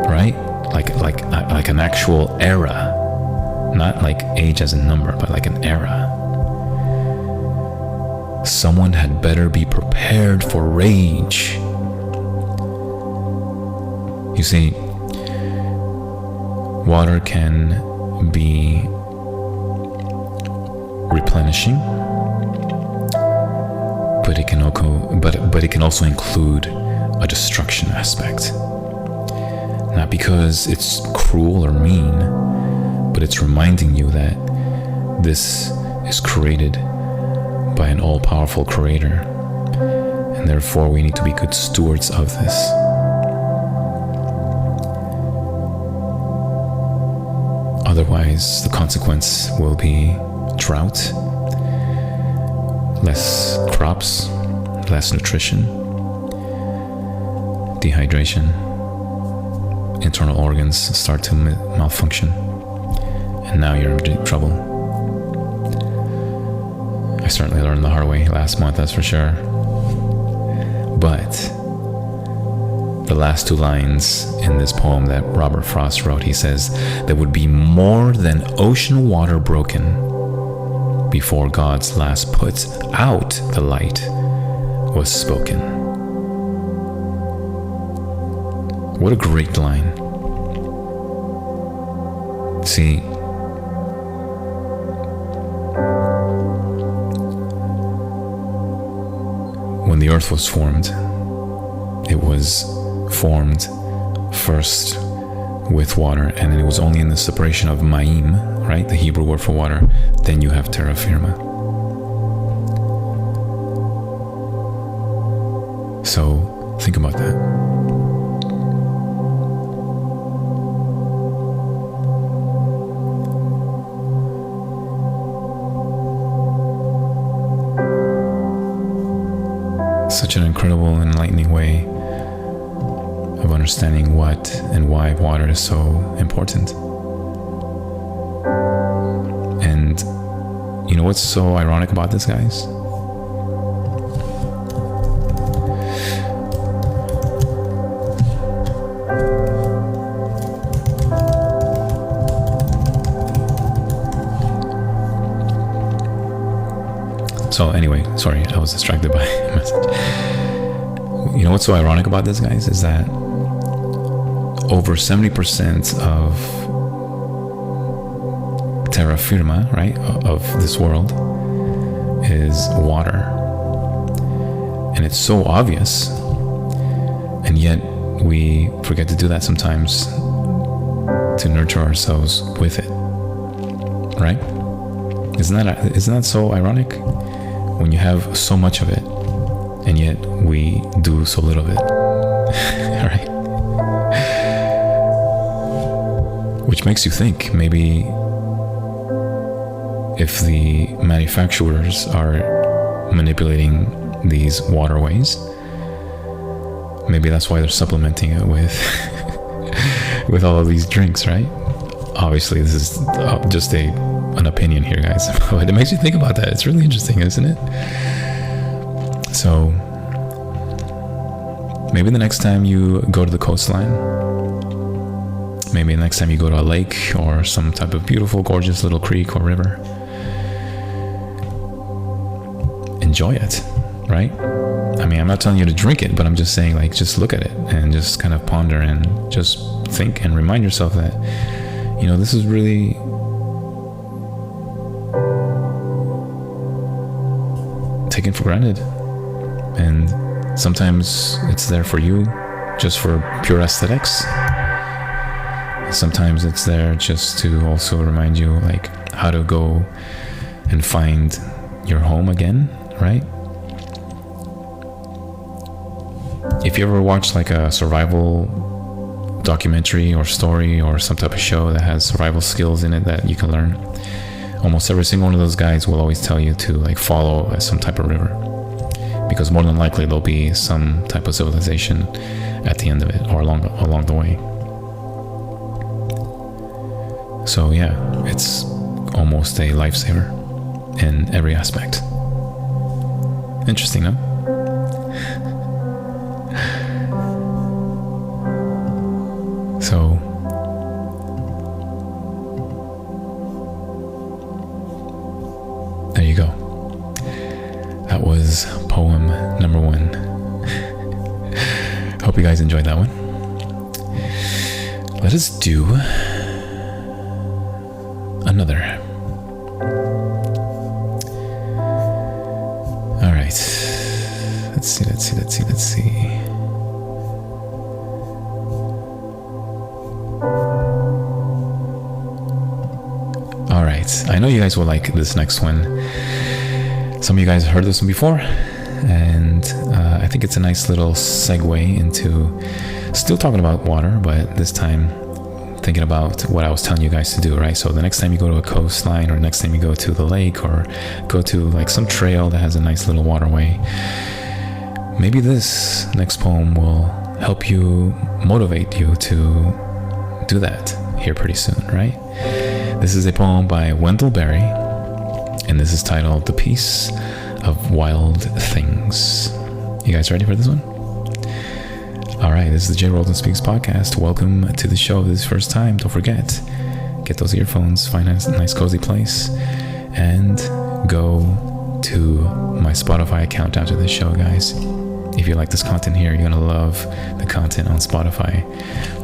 right? Like an actual era, not like age as a number, but like an era. Someone had better be prepared for rage. You see, water can be replenishing, but it can also include a destruction aspect. Not because it's cruel or mean, but it's reminding you that this is created by an all-powerful creator, and therefore we need to be good stewards of this. Otherwise, the consequence will be drought, less crops, less nutrition, dehydration, internal organs start to malfunction, and now you're in deep trouble. I certainly learned the hard way last month, that's for sure. But the last 2 lines in this poem that Robert Frost wrote, he says, there would be more than ocean water broken before God's last put out the light was spoken. What a great line. See, when the earth was formed, it was formed first with water, and then it was only in the separation of ma'im, right, the Hebrew word for water, then you have terra firma. So think about that. Such an incredible, enlightening way of understanding what and why water is so important. And you know what's so ironic about this, guys? So anyway, sorry, I was distracted by a message. You know what's so ironic about this, guys, is that over 70% of terra firma, right, of this world is water. And it's so obvious, and yet we forget to do that sometimes to nurture ourselves with it, right? Isn't that so ironic? When you have so much of it, and yet we do so little of it, right? Which makes you think, maybe if the manufacturers are manipulating these waterways, maybe that's why they're supplementing it with with all of these drinks, right? Obviously, this is just an opinion here, guys, but it makes you think about that. It's really interesting, isn't it? So maybe the next time you go to the coastline, maybe the next time you go to a lake or some type of beautiful, gorgeous little creek or river, enjoy it, right? I mean, I'm not telling you to drink it, but I'm just saying, like, just look at it and just kind of ponder and just think and remind yourself that, you know, this is really taken for granted, and sometimes it's there for you just for pure aesthetics. Sometimes it's there just to also remind you, like, how to go and find your home again, right? If you ever watch like a survival documentary or story or some type of show that has survival skills in it that you can learn, almost every single one of those guys will always tell you to, like, follow some type of river, because more than likely there'll be some type of civilization at the end of it or along the way. So yeah, it's almost a lifesaver in every aspect. Interesting, no? So there you go. That was poem number 1. Hope you guys enjoyed that one. Let us do another. All right. Let's see. All right. I know you guys will like this next one. Some of you guys heard this one before, and I think it's a nice little segue into still talking about water, but this time thinking about what I was telling you guys to do, right? So the next time you go to a coastline, or next time you go to the lake, or go to like some trail that has a nice little waterway, maybe this next poem will help you, motivate you to do that here pretty soon, right? This is a poem by Wendell Berry, and this is titled The Peace of Wild Things. You guys ready for this one? All right, this is the Jay Roldan Speaks podcast. Welcome to the show. If this is your first time, don't forget, get those earphones, find a nice cozy place, and go to my Spotify account after the show, guys. If you like this content here, you're gonna love the content on Spotify.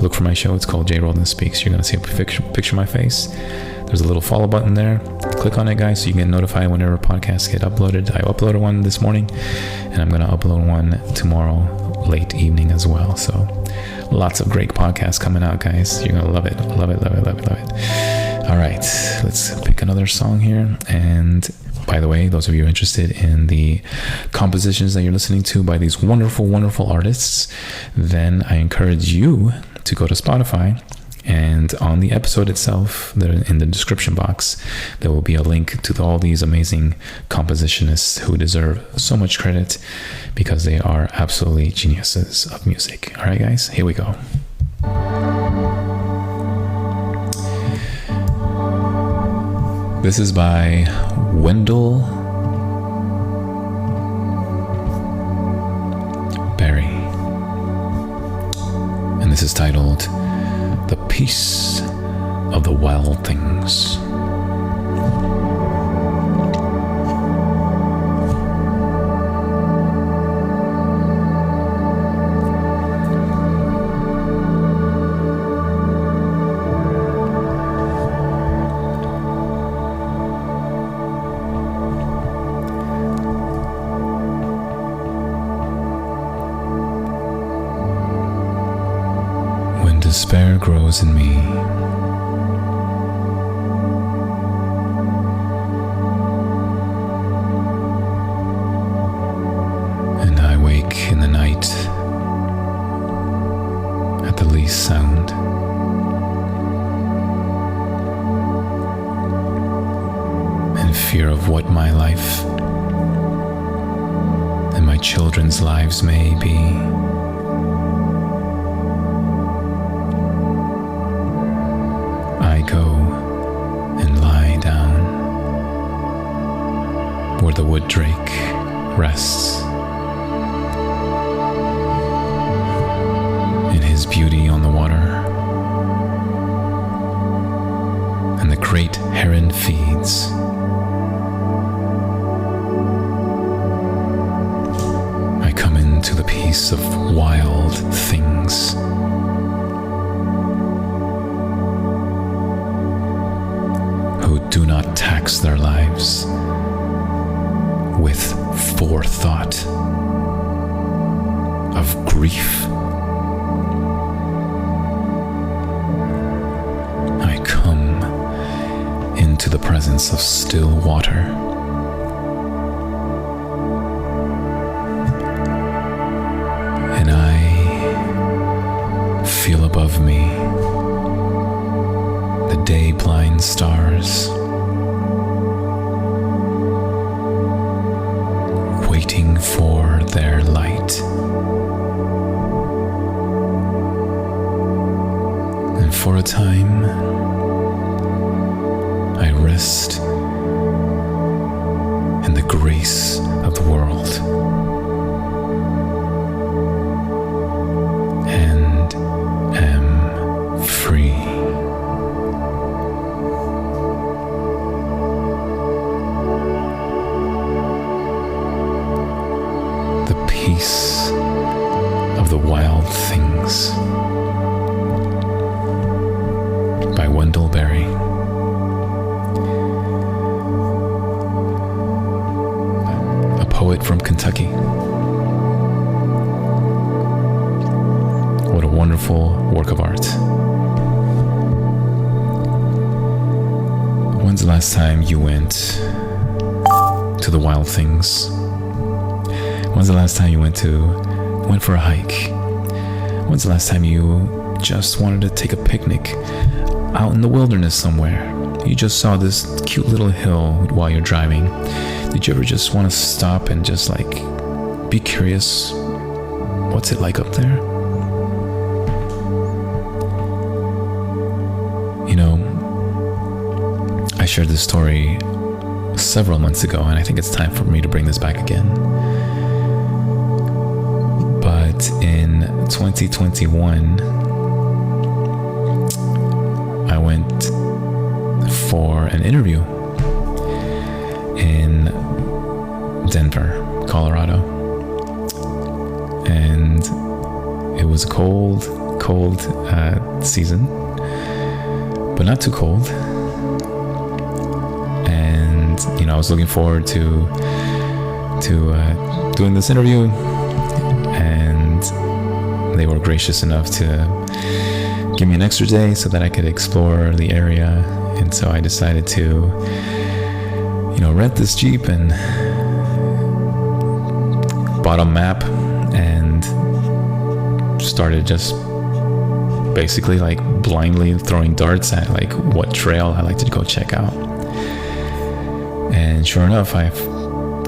Look for my show. It's called Jay Roldan Speaks. You're gonna see a picture of my face. There's a little follow button there. Click on it, guys, so you get notified whenever podcasts get uploaded. I uploaded one this morning, and I'm gonna upload one tomorrow late evening as well. So lots of great podcasts coming out, guys. You're gonna love it. Love it. All right, let's pick another song here. And by the way, those of you interested in the compositions that you're listening to by these wonderful artists, then I encourage you to go to Spotify, and on the episode itself, in the description box, there will be a link to all these amazing compositionists who deserve so much credit because they are absolutely geniuses of music. All right, guys, here we go. This is by Wendell Berry, and this is titled The Peace of the Wild Things. Despair grows in me, and I wake in the night at the least sound. In fear of what my life and my children's lives may be. Go and lie down where the wood drake rests in his beauty on the water, and the great heron feeds. I come into the peace of wild things. Do not tax their lives with forethought of grief. I come into the presence of still water, and I feel above me the day-blind stars, waiting for their light. And for a time, I rest in the grace of the world and am free. Peace of the Wild Things by Wendell Berry. A poet from Kentucky. What a wonderful work of art. When's the last time you went to the wild things? When's the last time you went for a hike? When's the last time you just wanted to take a picnic out in the wilderness somewhere. You just saw this cute little hill while you're driving. Did you ever just want to stop and just like be curious? What's it like up there? You know, I shared this story several months ago, and I think it's time for me to bring this back again. But in 2021, I went for an interview in Denver, Colorado. And it was a cold season, but not too cold. And, you know, I was looking forward to doing this interview, and they were gracious enough to give me an extra day so that I could explore the area. And so I decided to, you know, rent this Jeep and bought a map and started just basically like blindly throwing darts at like what trail I like to go check out. And sure enough, I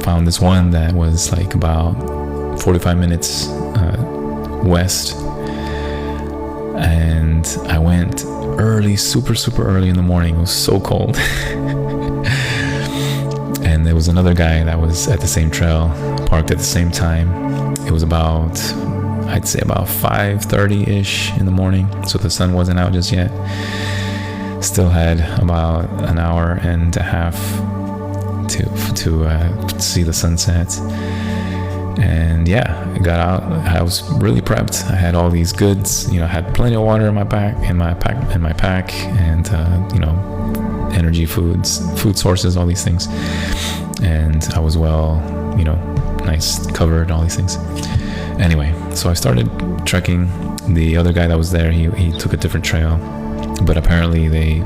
found this one that was like about 45 minutes west. And I went early, super early in the morning. It was so cold. And there was another guy that was at the same trail, parked at the same time. It was about, I'd say about 5:30-ish in the morning, so the sun wasn't out just yet. Still had about an hour and a half to see the sunset. And yeah, I got out. I was really prepped. I had all these goods, you know, I had plenty of water in my pack, and you know, energy food sources, all these things. And I was well, you know, nice covered, all these things. Anyway, so I started trekking. The other guy that was there, he took a different trail, but apparently they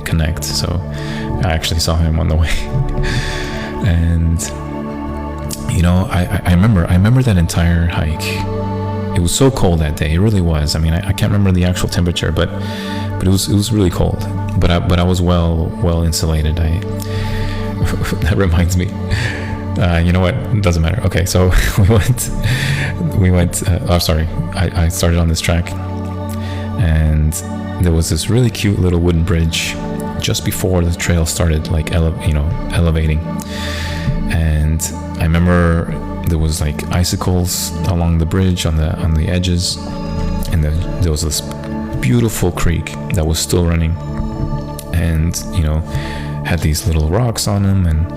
connect. So I actually saw him on the way. And you know, I remember that entire hike. It was so cold that day. It really was. I mean, I can't remember the actual temperature, but it was really cold. But I was well insulated. That reminds me. You know what? It doesn't matter. Okay, so we went. I started on this track, and there was this really cute little wooden bridge just before the trail started, like elevating. And I remember there was like icicles along the bridge on the edges, and there was this beautiful creek that was still running, and you know, had these little rocks on them. And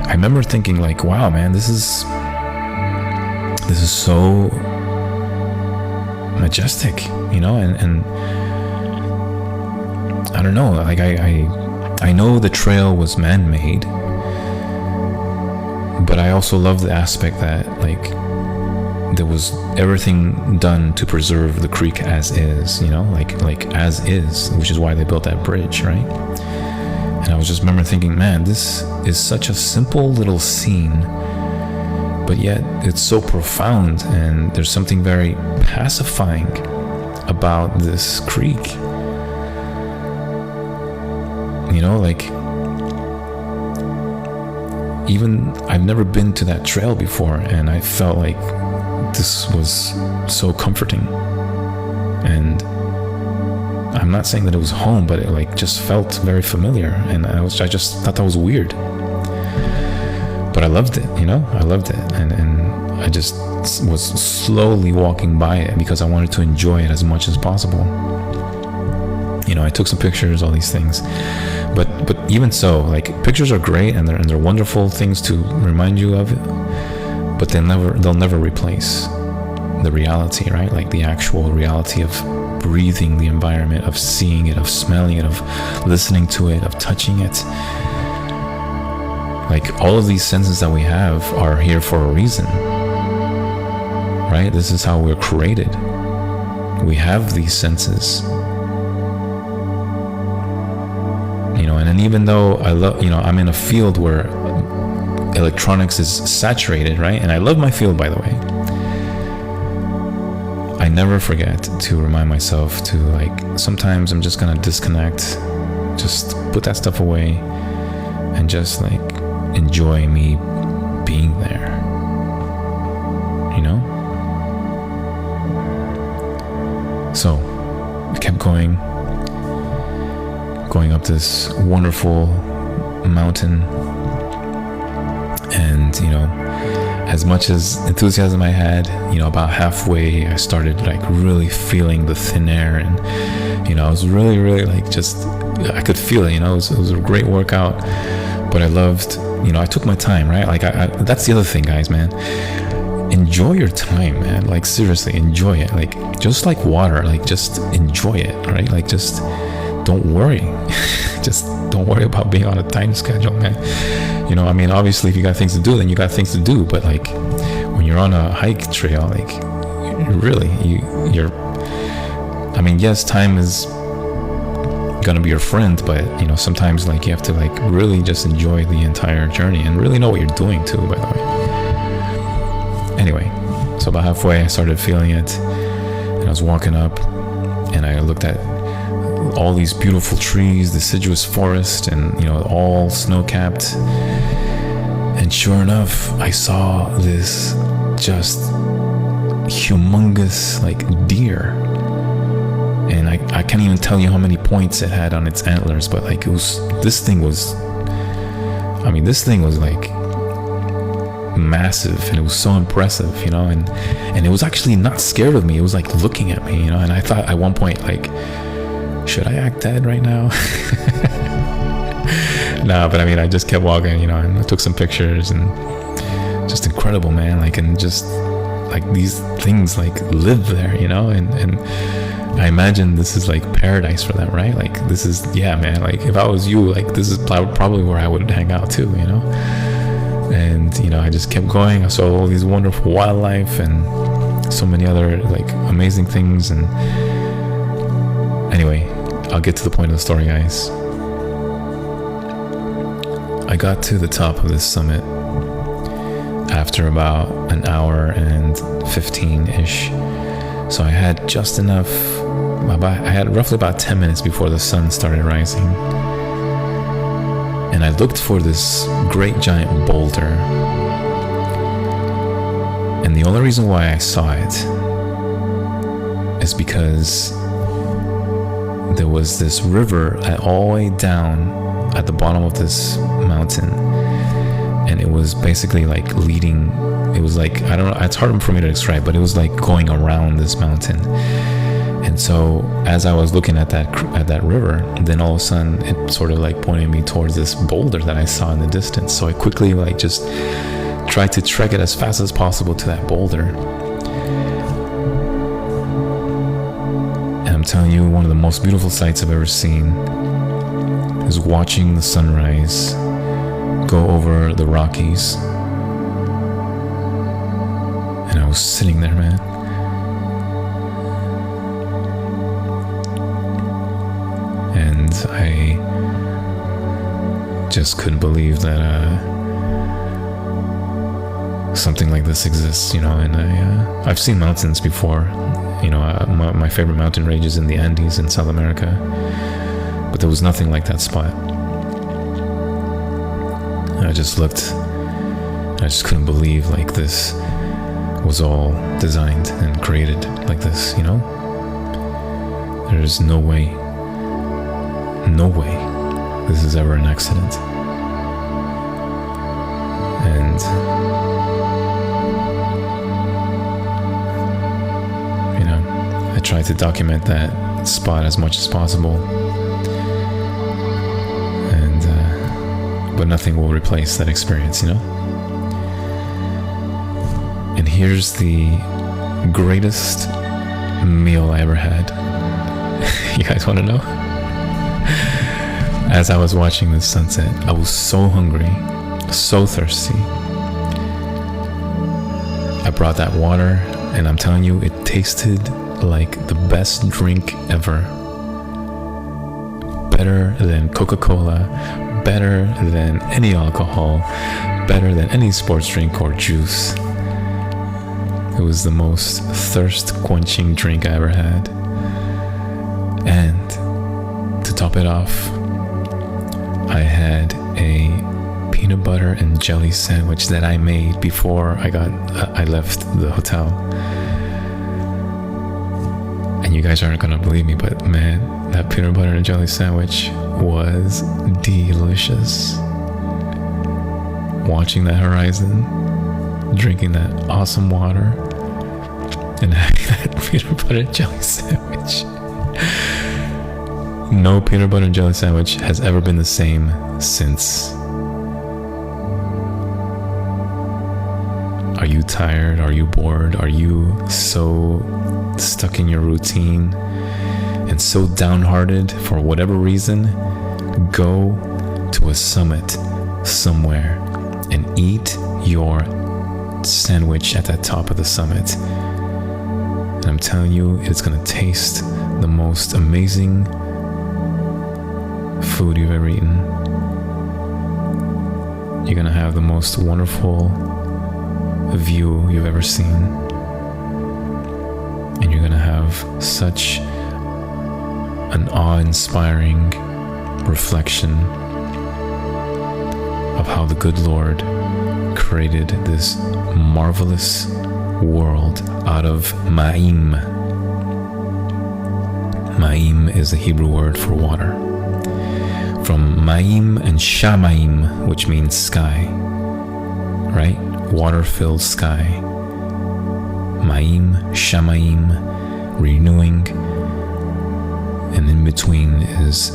I remember thinking like, wow, man, this is so majestic, you know. And I don't know, like I know the trail was man-made, but I also love the aspect that like there was everything done to preserve the creek as is, you know, like as is, which is why they built that bridge, right? And I was just remember thinking, man, this is such a simple little scene, but yet it's so profound, and there's something very pacifying about this creek. You know, like, even I've never been to that trail before, and I felt like this was so comforting. And I'm not saying that it was home, but it like just felt very familiar, and I just thought that was weird. But I loved it, you know, and I just was slowly walking by it because I wanted to enjoy it as much as possible. You know, I took some pictures, all these things, but even so, like, pictures are great, and they're wonderful things to remind you of it, but they'll never replace the reality, right? Like the actual reality of breathing the environment, of seeing it, of smelling it, of listening to it, of touching it. Like, all of these senses that we have are here for a reason, right? This is how we're created. We have these senses. You know, and even though I love, you know, I'm in a field where electronics is saturated, right? And I love my field, by the way. I never forget to remind myself to, like, sometimes I'm just gonna disconnect, just put that stuff away, and just like enjoy me being there, you know? So I kept going up this wonderful mountain, and as much as enthusiasm I had, about halfway I started like really feeling the thin air, and I was really like, just I could feel it. It was a great workout, but I loved, I took my time, right? Like I that's the other thing, guys, man. Enjoy your time, man. Like, seriously, enjoy it. Like, just like water, like, just enjoy it, right? Like, just don't worry. Just don't worry about being on a time schedule, man. I mean, obviously, if you got things to do, then you got things to do. But like, when you're on a hike trail, like, you're. I mean, yes, time is gonna be your friend, but sometimes, like, you have to, like, really just enjoy the entire journey and really know what you're doing too, by the way. Anyway, so about halfway I started feeling it, and I was walking up, and I looked at all these beautiful trees, deciduous forest, and all snow-capped, and sure enough I saw this just humongous, like, deer, and I can't even tell you how many points it had on its antlers, but like, this thing was like massive, and it was so impressive, and it was actually not scared of me. It was like looking at me, and I thought at one point, like, should I act dead right now? Nah, but I mean, I just kept walking, and I took some pictures, and just incredible, man. Like, and just like these things like live there, and I imagine this is like paradise for them, right? Like, this is, yeah, man, like, if I was you, like, this is probably where I would hang out too, and I just kept going. I saw all these wonderful wildlife and so many other, like, amazing things. And anyway, I'll get to the point of the story, guys. I got to the top of this summit after about an hour and 15-ish. So I had just enough, I had roughly about 10 minutes before the sun started rising. And I looked for this great giant boulder. And the only reason why I saw it is because there was this river all the way down at the bottom of this mountain. And it was basically like leading, it was like, I don't know, it's hard for me to describe, but it was like going around this mountain. And so as I was looking at that river, then all of a sudden it sort of like pointed me towards this boulder that I saw in the distance. So I quickly, like, just tried to trek it as fast as possible to that boulder. And I'm telling you, one of the most beautiful sights I've ever seen is watching the sunrise go over the Rockies. And I was sitting there, man. And I just couldn't believe that something like this exists, and I've seen mountains before. My favorite mountain range is in the Andes in South America, but there was nothing like that spot. And I just looked, I just couldn't believe, like, this was all designed and created like this, There's no way this is ever an accident. And I tried to document that spot as much as possible, and but nothing will replace that experience, And here's the greatest meal I ever had. You guys want to know? As I was watching the sunset, I was so hungry, so thirsty. I brought that water, and I'm telling you, it tasted like the best drink ever. Better than Coca-Cola, better than any alcohol, better than any sports drink or juice. It was the most thirst-quenching drink I ever had. And to top it off, I had a peanut butter and jelly sandwich that I made before I left the hotel. And you guys aren't gonna believe me, but man, that peanut butter and jelly sandwich was delicious. Watching that horizon, drinking that awesome water, and having that peanut butter and jelly sandwich. No peanut butter and jelly sandwich has ever been the same since. Are you tired? Are you bored? Are you so stuck in your routine and so downhearted for whatever reason? Go to a summit somewhere and eat your sandwich at the top of the summit. And I'm telling you, it's gonna taste the most amazing food you've ever eaten. You're gonna have the most wonderful view you've ever seen. And you're gonna have such an awe-inspiring reflection of how the good Lord created this marvelous world out of ma'im. Ma'im is the Hebrew word for water. From ma'im and shamayim, which means sky, right? Water-filled sky. Ma'im, shamayim, renewing, and in between is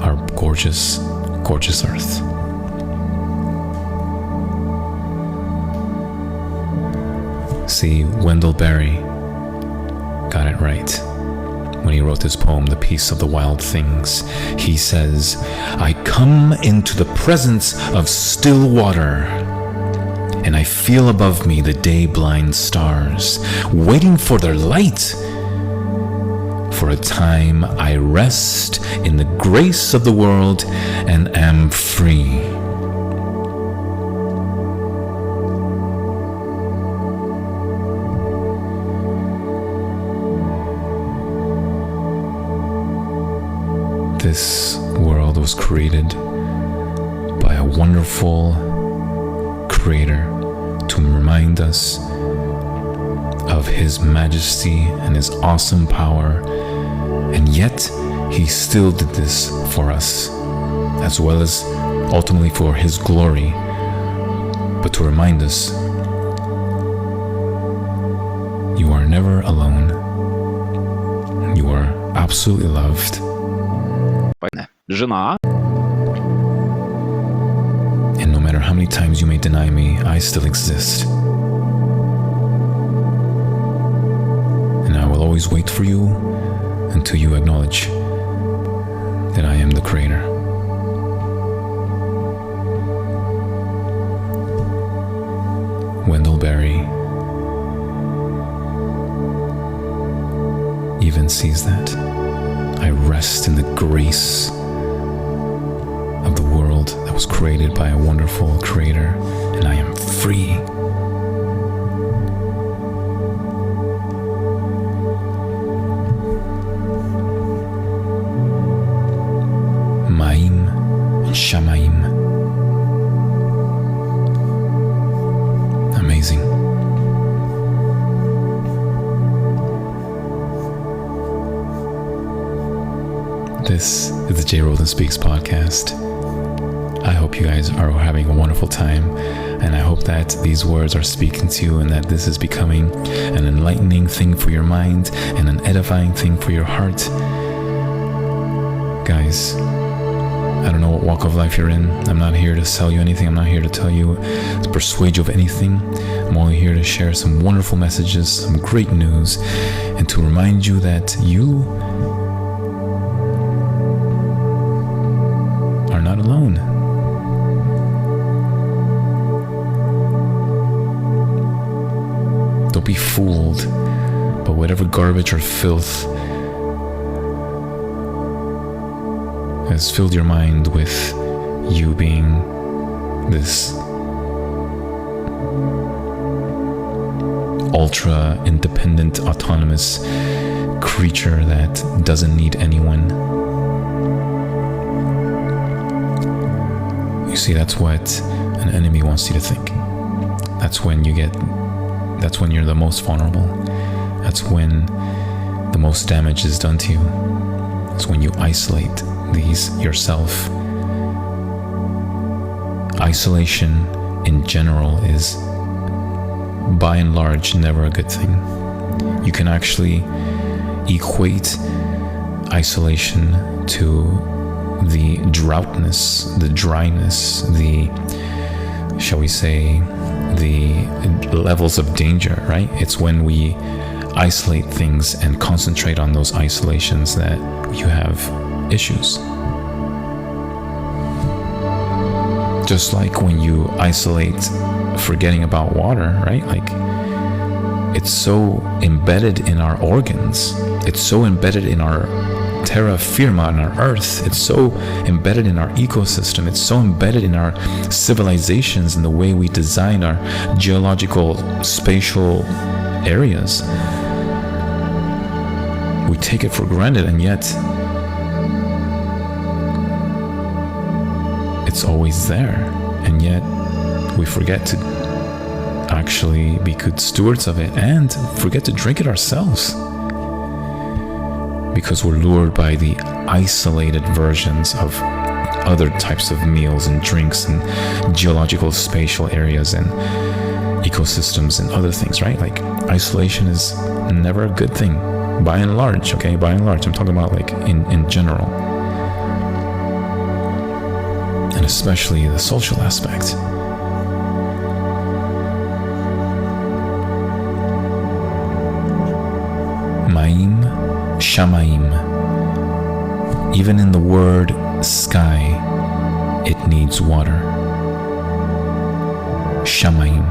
our gorgeous, gorgeous earth. See, Wendell Berry got it right when he wrote this poem, The Peace of the Wild Things. He says, I come into the presence of still water, and I feel above me the day-blind stars, waiting for their light. For a time I rest in the grace of the world and am free. This world was created by a wonderful creator to remind us of his majesty and his awesome power, and yet he still did this for us, as well as ultimately for his glory, but to remind us, you are never alone. You are absolutely loved. Жена. And no matter how many times you may deny me, I still exist. And I will always wait for you until you acknowledge that I am the creator. Wendell Berry even sees that. I rest in the grace of the world that was created by a wonderful creator, and I am free. Ma'im and Shamayim. Amazing. This is the J. Roland Speaks podcast. I hope you guys are having a wonderful time, and I hope that these words are speaking to you, and that this is becoming an enlightening thing for your mind and an edifying thing for your heart. Guys, I don't know what walk of life you're in. I'm not here to sell you anything. I'm not here to tell you, to persuade you of anything. I'm only here to share some wonderful messages, some great news, and to remind you that you are not alone. Don't be fooled by whatever garbage or filth has filled your mind with you being ultra independent, autonomous creature that doesn't need anyone. You see, that's what an enemy wants you to think. That's when you're the most vulnerable. That's when the most damage is done to you. It's when you isolate yourself. Isolation in general is, by and large, never a good thing. You can actually equate isolation to the droughtness, the dryness, shall we say, the levels of danger, right? It's when we isolate things and concentrate on those isolations that you have issues. Just like when you isolate forgetting about water, right? Like, it's so embedded in our organs. It's so embedded in our terra firma, in our earth. It's so embedded in our ecosystem. It's so embedded in our civilizations and the way we design our geological, spatial areas. We take it for granted, and yet it's always there, and yet we forget to actually be good stewards of it and forget to drink it ourselves because we're lured by the isolated versions of other types of meals and drinks and geological spatial areas and ecosystems and other things, right? Like, isolation is never a good thing, by and large, okay? By and large, I'm talking about like in general. And especially the social aspect. Ma'im, Shamaim. Even in the word sky, it needs water. Shamaim.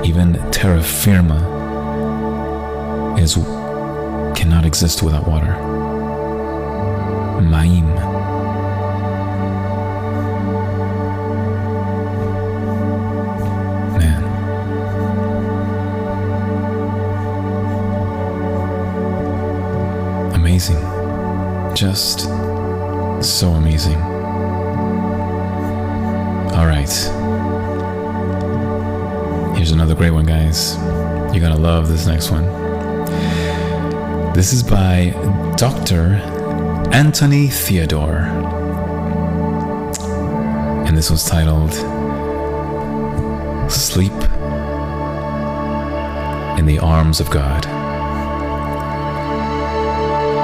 Even terra firma cannot exist without water. Ma'im. Man. Amazing. Just so amazing. All right. Here's another great one, guys. You're gonna love this next one. This is by Dr. Anthony Theodore. And this was titled Sleep in the Arms of God.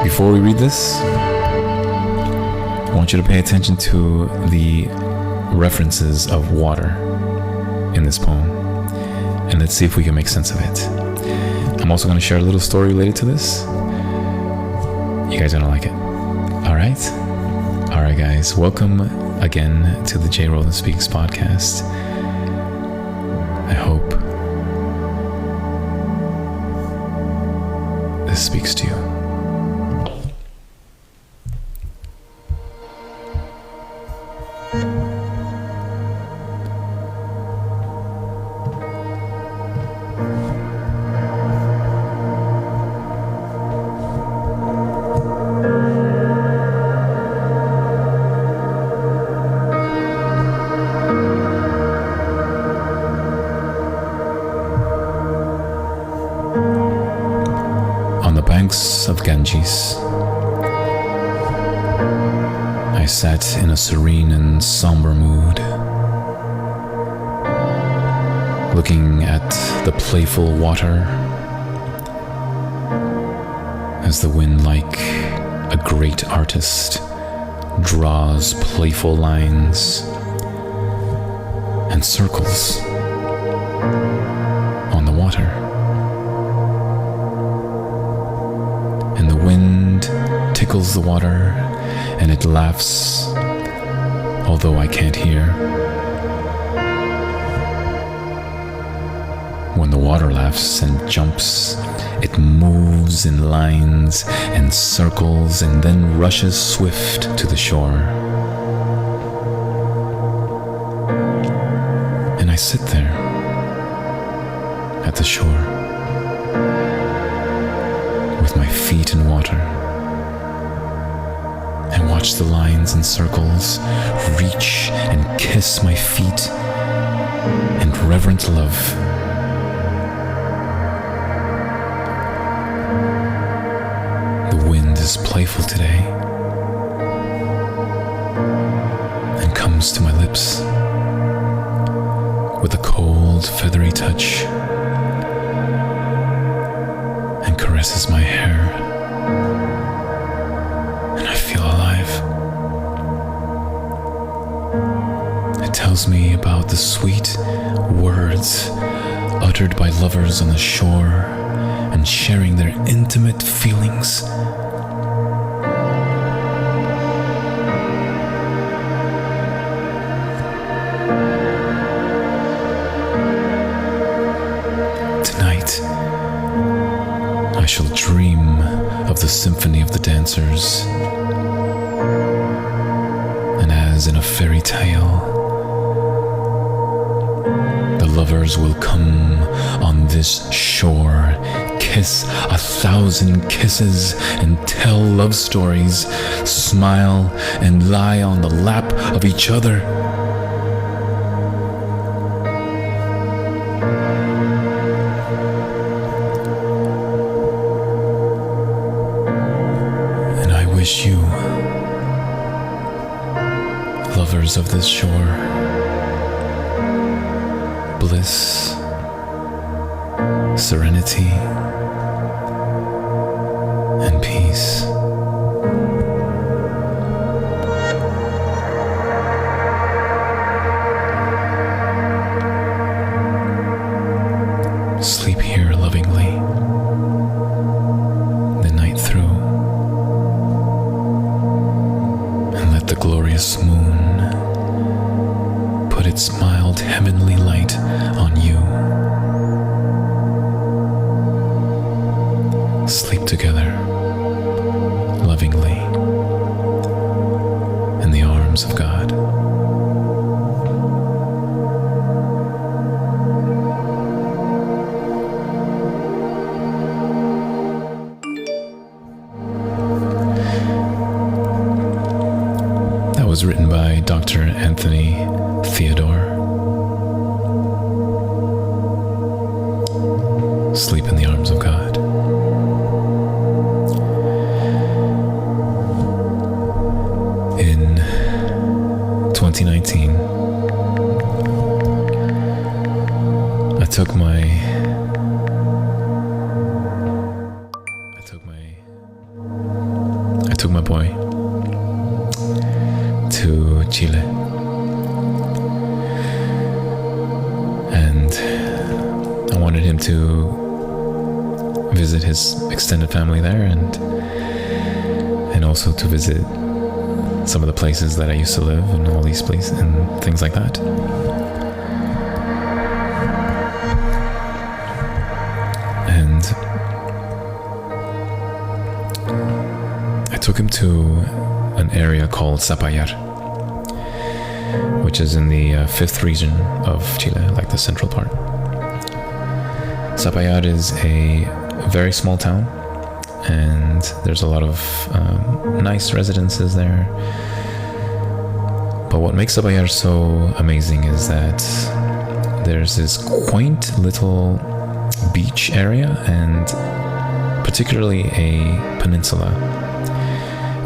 Before we read this, I want you to pay attention to the references of water in this poem. And let's see if we can make sense of it. I'm also going to share a little story related to this. You guys are going to like it. All right, guys. Welcome again to the J. Roland Speaks podcast. I hope this speaks to you. Banks of Ganges, I sat in a serene and somber mood, looking at the playful water as the wind, like a great artist, draws playful lines and circles on the water. And the wind tickles the water, and it laughs, although I can't hear. When the water laughs and jumps, it moves in lines and circles and then rushes swift to the shore. And I sit there, at the shore with my feet in water and watch the lines and circles reach and kiss my feet in reverent love. The wind is playful today and comes to my lips with a cold, feathery touch and caresses my hair, and I feel alive. It tells me about the sweet words uttered by lovers on the shore and sharing their intimate feelings. Tonight, I shall dream of the symphony of the dancers, and as in a fairy tale, the lovers will come on this shore, kiss 1,000 kisses and tell love stories, smile and lie on the lap of each other. And I wish you, lovers of this shore, bliss, serenity, and peace. Sleep here lovingly the night through, and let the glorious moon put its mild heavenly light on you. Sleep together, lovingly, in the arms of God. That was written by Dr. Anthony Theodore. Sleep in the arms of God. In 2019, I took my boy to Chile, and I wanted him to visit his extended family there, and also to visit some of the places that I used to live, and all these places and things like that. And I took him to an area called Zapallar, which is in the 5th region of Chile, like the central part. Zapallar is a very small town, and there's a lot of nice residences there. But what makes Zapallar so amazing is that there's this quaint little beach area, and particularly a peninsula.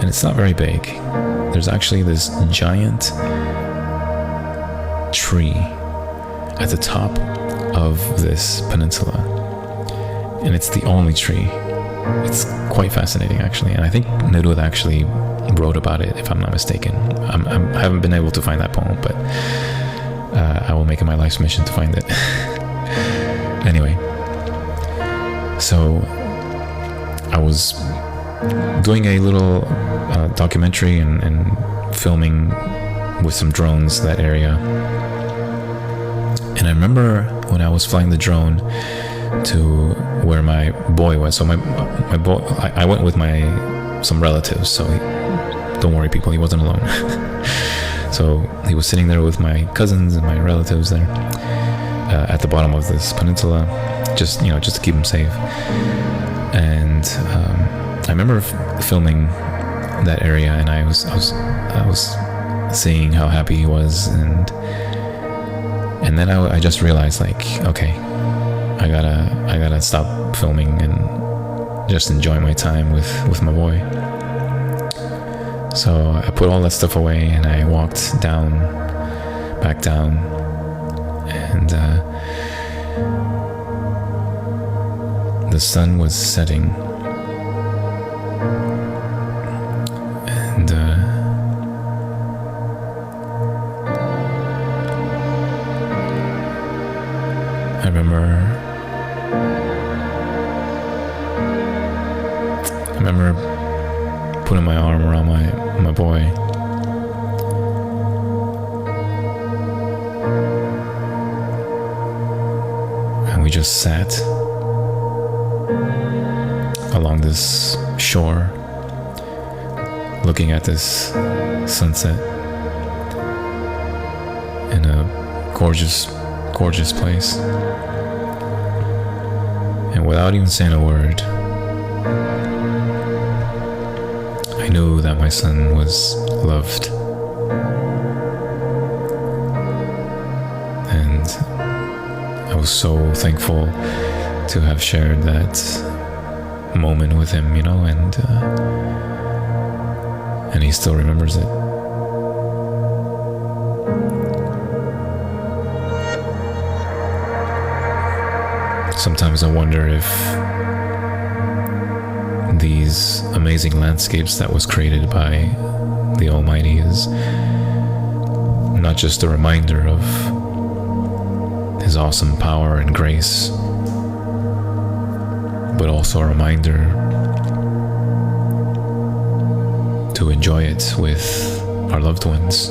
And it's not very big. There's actually this giant tree at the top of this peninsula, and it's the only tree. It's quite fascinating, actually, and I think Neruda actually wrote about it, if I'm not mistaken. I haven't been able to find that poem, but I will make it my life's mission to find it. Anyway, so I was doing a little documentary and filming with some drones that area, and I remember when I was flying the drone to where my boy was. So my boy, I went with some relatives, so don't worry people, he wasn't alone. So he was sitting there with my cousins and my relatives there at the bottom of this peninsula, just to keep him safe. And I remember filming that area, and I was seeing how happy he was, and then I just realized, like, okay, I gotta stop filming and just enjoy my time with my boy. So I put all that stuff away, and I walked back down, and the sun was setting, and I remember putting my arm around my boy, and we just sat along this shore, looking at this sunset in a gorgeous place. And without even saying a word, I knew that my son was loved. And I was so thankful to have shared that moment with him, and he still remembers it. Sometimes I wonder if these amazing landscapes that was created by the Almighty is not just a reminder of His awesome power and grace, but also a reminder to enjoy it with our loved ones.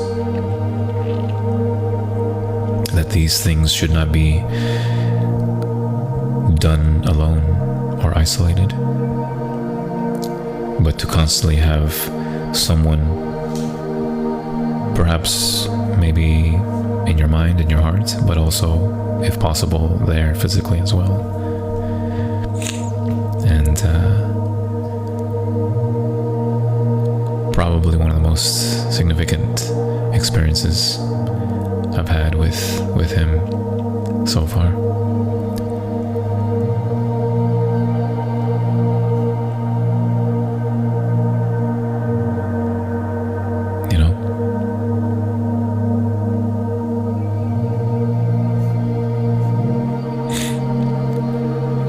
That these things should not be done alone or isolated, but to constantly have someone, perhaps maybe in your mind, in your heart, but also, if possible, there physically as well. And probably one of the most significant experiences I've had with him so far.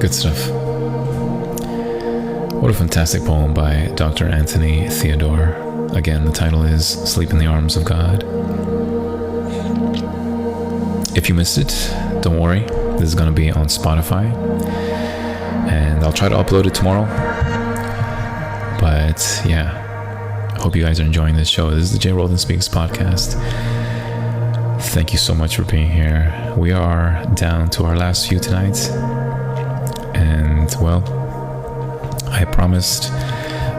Good stuff. What a fantastic poem by Dr. Anthony Theodore. Again, the title is Sleep in the Arms of God. If you missed it, don't worry. This is going to be on Spotify, and I'll try to upload it tomorrow. But yeah, I hope you guys are enjoying this show. This is the Jay Roldan Speaks podcast. Thank you so much for being here. We are down to our last few tonight. And, well, I promised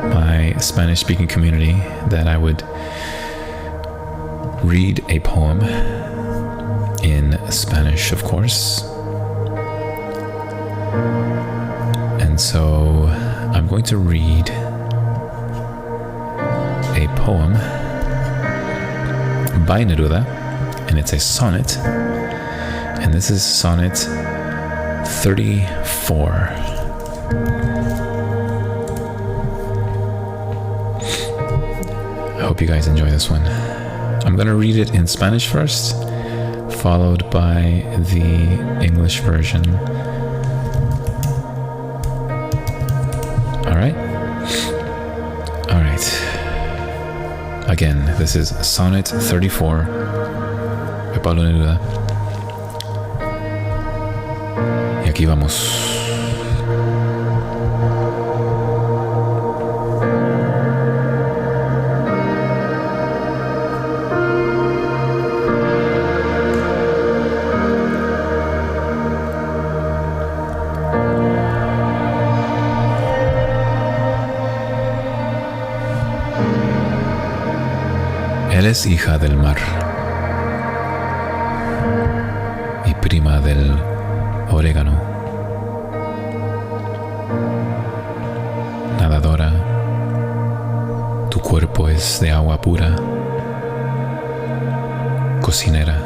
my Spanish-speaking community that I would read a poem in Spanish, of course. And so I'm going to read a poem by Neruda, and it's a sonnet. And this is sonnet 34. I hope you guys enjoy this one. I'm gonna read it in Spanish first, followed by the English version. Alright? Alright. Again, this is Sonnet 34 by Pablo Neruda. Y aquí vamos. Eres hija del mar y prima del orégano. eres de agua pura, cocinera.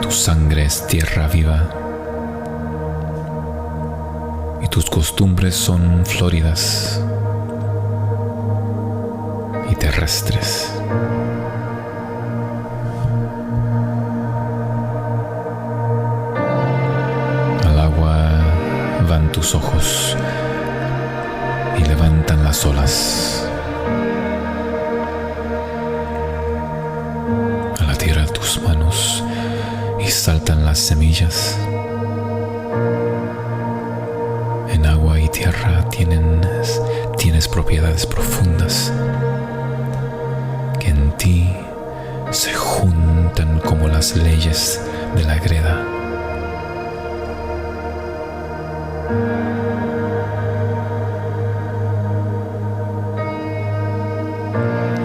Tu sangre es tierra viva y tus costumbres son floridas y terrestres. Al agua van tus ojos y levantan las olas. A la tierra tus manos y saltan las semillas. En agua y tierra tienes propiedades profundas que en ti se juntan como las leyes de la greda.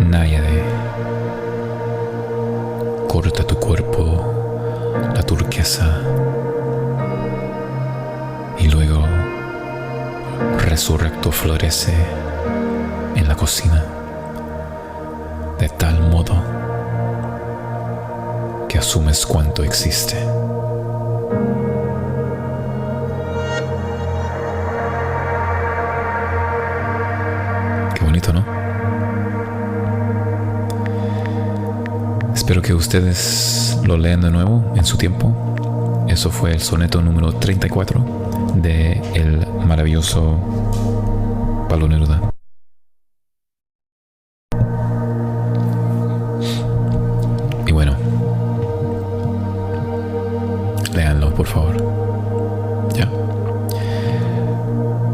Náyade, corta tu cuerpo la turquesa y luego resurrecto florece en la cocina de tal modo que asumes cuanto existe. Qué bonito, ¿no? Espero que ustedes lo lean de nuevo en su tiempo. Eso fue el soneto número 34 de el maravilloso Pablo Neruda. Y bueno, léanlo, por favor. Ya.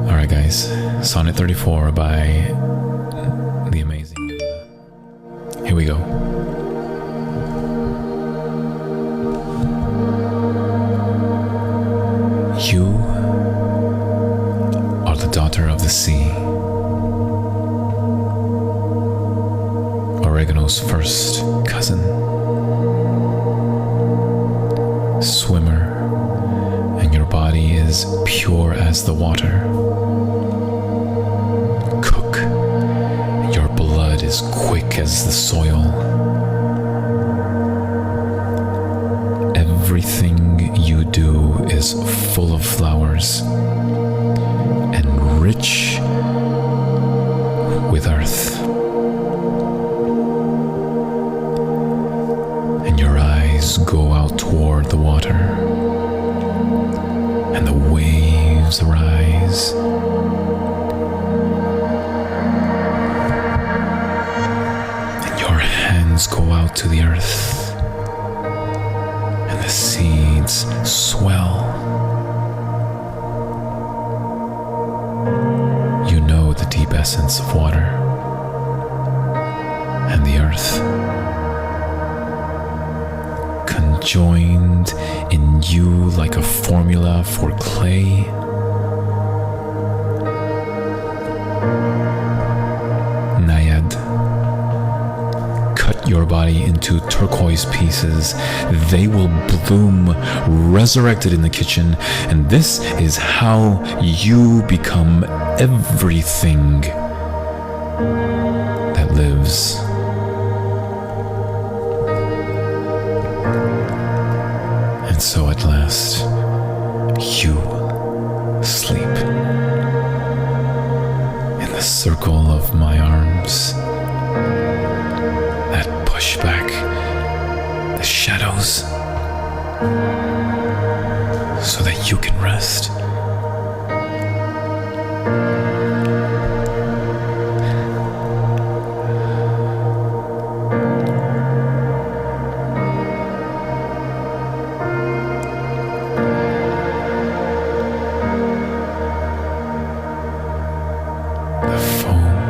Alright, guys. Sonnet 34 by the amazing Neruda. Here we go. You are the daughter of the sea, oregano's first cousin, swimmer, and your body is pure as the water. Cook, your blood is quick as the soil. Everything you do is full of flowers and rich with earth. And your eyes go out toward the water, and the waves rise. And your hands go out to the earth. The seeds swell. You know the deep essence of water and the earth, conjoined in you like a formula for clay. Naiad, cut your body into turquoise pieces. They will bloom resurrected in the kitchen, and this is how you become everything that lives. And so at last, you sleep in the circle of my arms that push back the shadows so that you can rest. The foam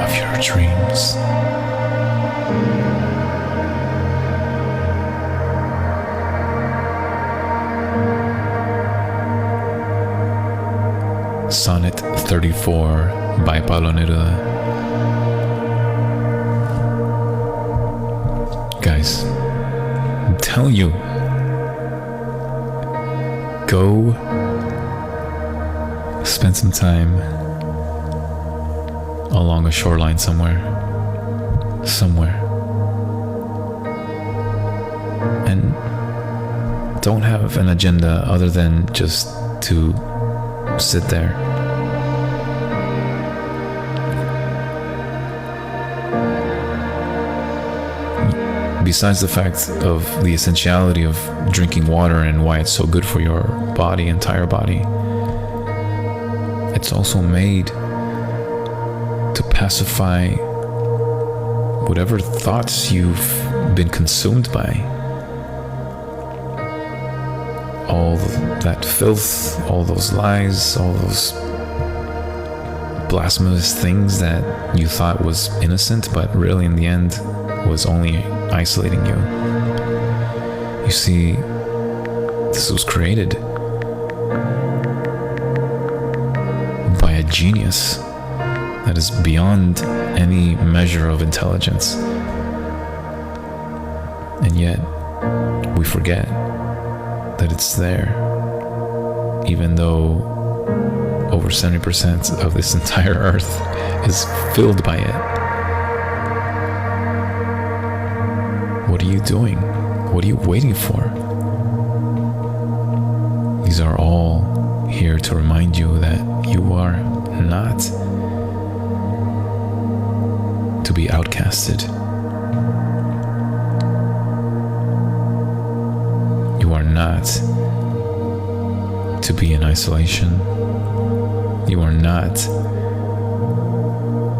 of your dreams. Sonnet 34 by Pablo Neruda. Guys, I'm telling you, go spend some time along a shoreline somewhere. And don't have an agenda other than just to sit there. Besides the fact of the essentiality of drinking water and why it's so good for your body, entire body, it's also made to pacify whatever thoughts you've been consumed by. All that filth, all those lies, all those blasphemous things that you thought was innocent, but really in the end was only isolating you. You see, this was created by a genius that is beyond any measure of intelligence. And yet, we forget that it's there, even though over 70% of this entire earth is filled by it. What are you doing? What are you waiting for? These are all here to remind you that you are not to be outcasted. You are not to be in isolation. You are not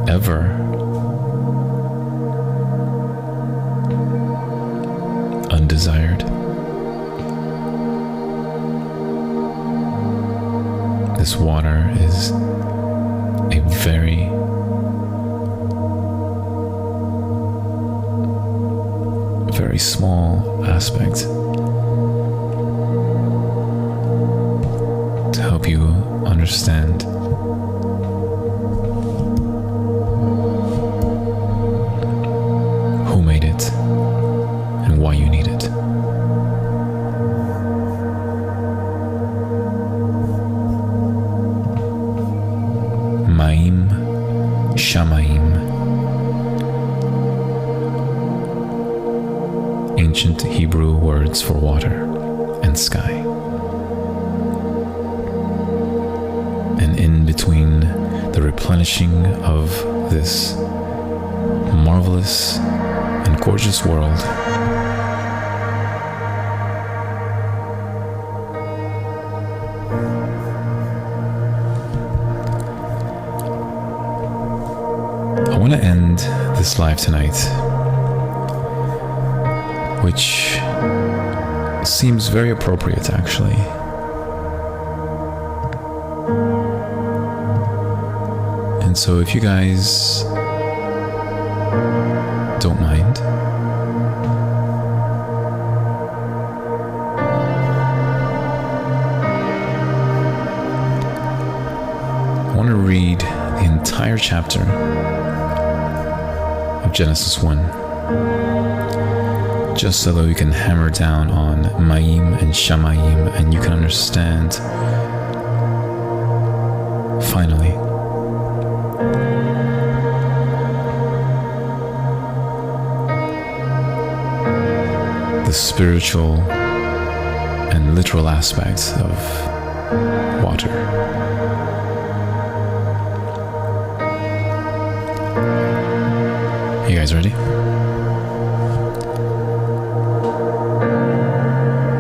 ever undesired. This water is a very small aspect to help you understand who made it and why you need it. Ma'im Shamaim, ancient Hebrew words for water and sky. And in between the replenishing of this marvelous and gorgeous world, I want to end this live tonight, which seems very appropriate actually. And so if you guys don't mind, I want to read the entire chapter of Genesis 1, just so that we can hammer down on Ma'im and Shamaim and you can understand finally the spiritual and literal aspects of water. You guys ready?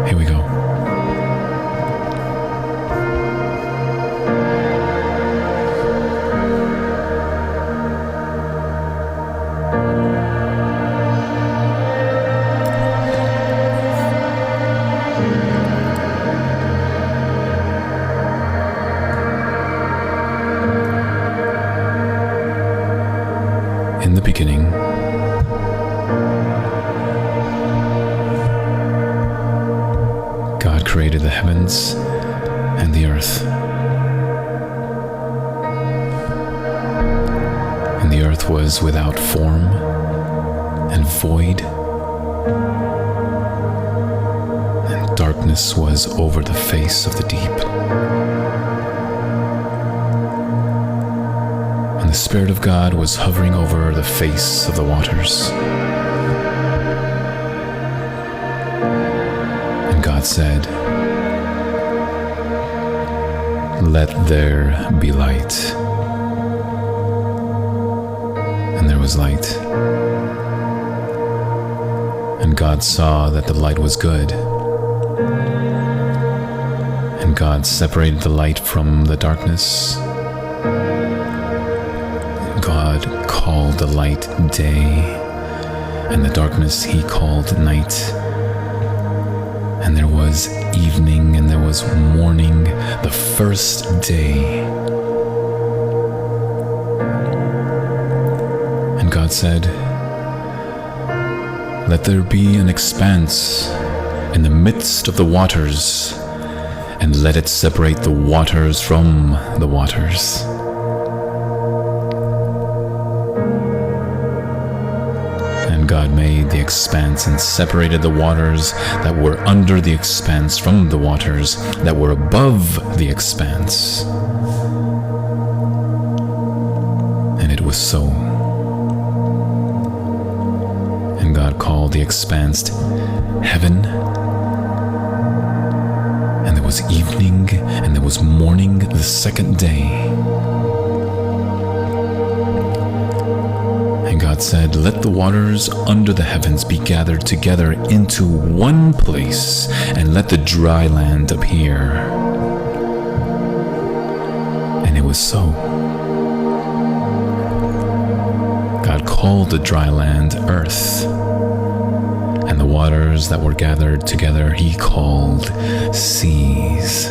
Here we go. In the beginning, God created the heavens and the earth. And the earth was without form and void, and darkness was over the face of the deep. And the Spirit of God was hovering over the face of the waters. And God said, "Let there be light." And there was light. And God saw that the light was good. And God separated the light from the darkness. God called the light day, and the darkness he called night. And there was evening and there was morning, the first day. And God said, "Let there be an expanse in the midst of the waters, and let it separate the waters from the waters." And God made the expanse and separated the waters that were under the expanse from the waters that were above the expanse. And it was so. And God called the expanse heaven. And there was evening and there was morning the second day. And God said, "Let the waters under the heavens be gathered together into one place, and let the dry land appear." And it was so. God called the dry land earth, and the waters that were gathered together he called seas.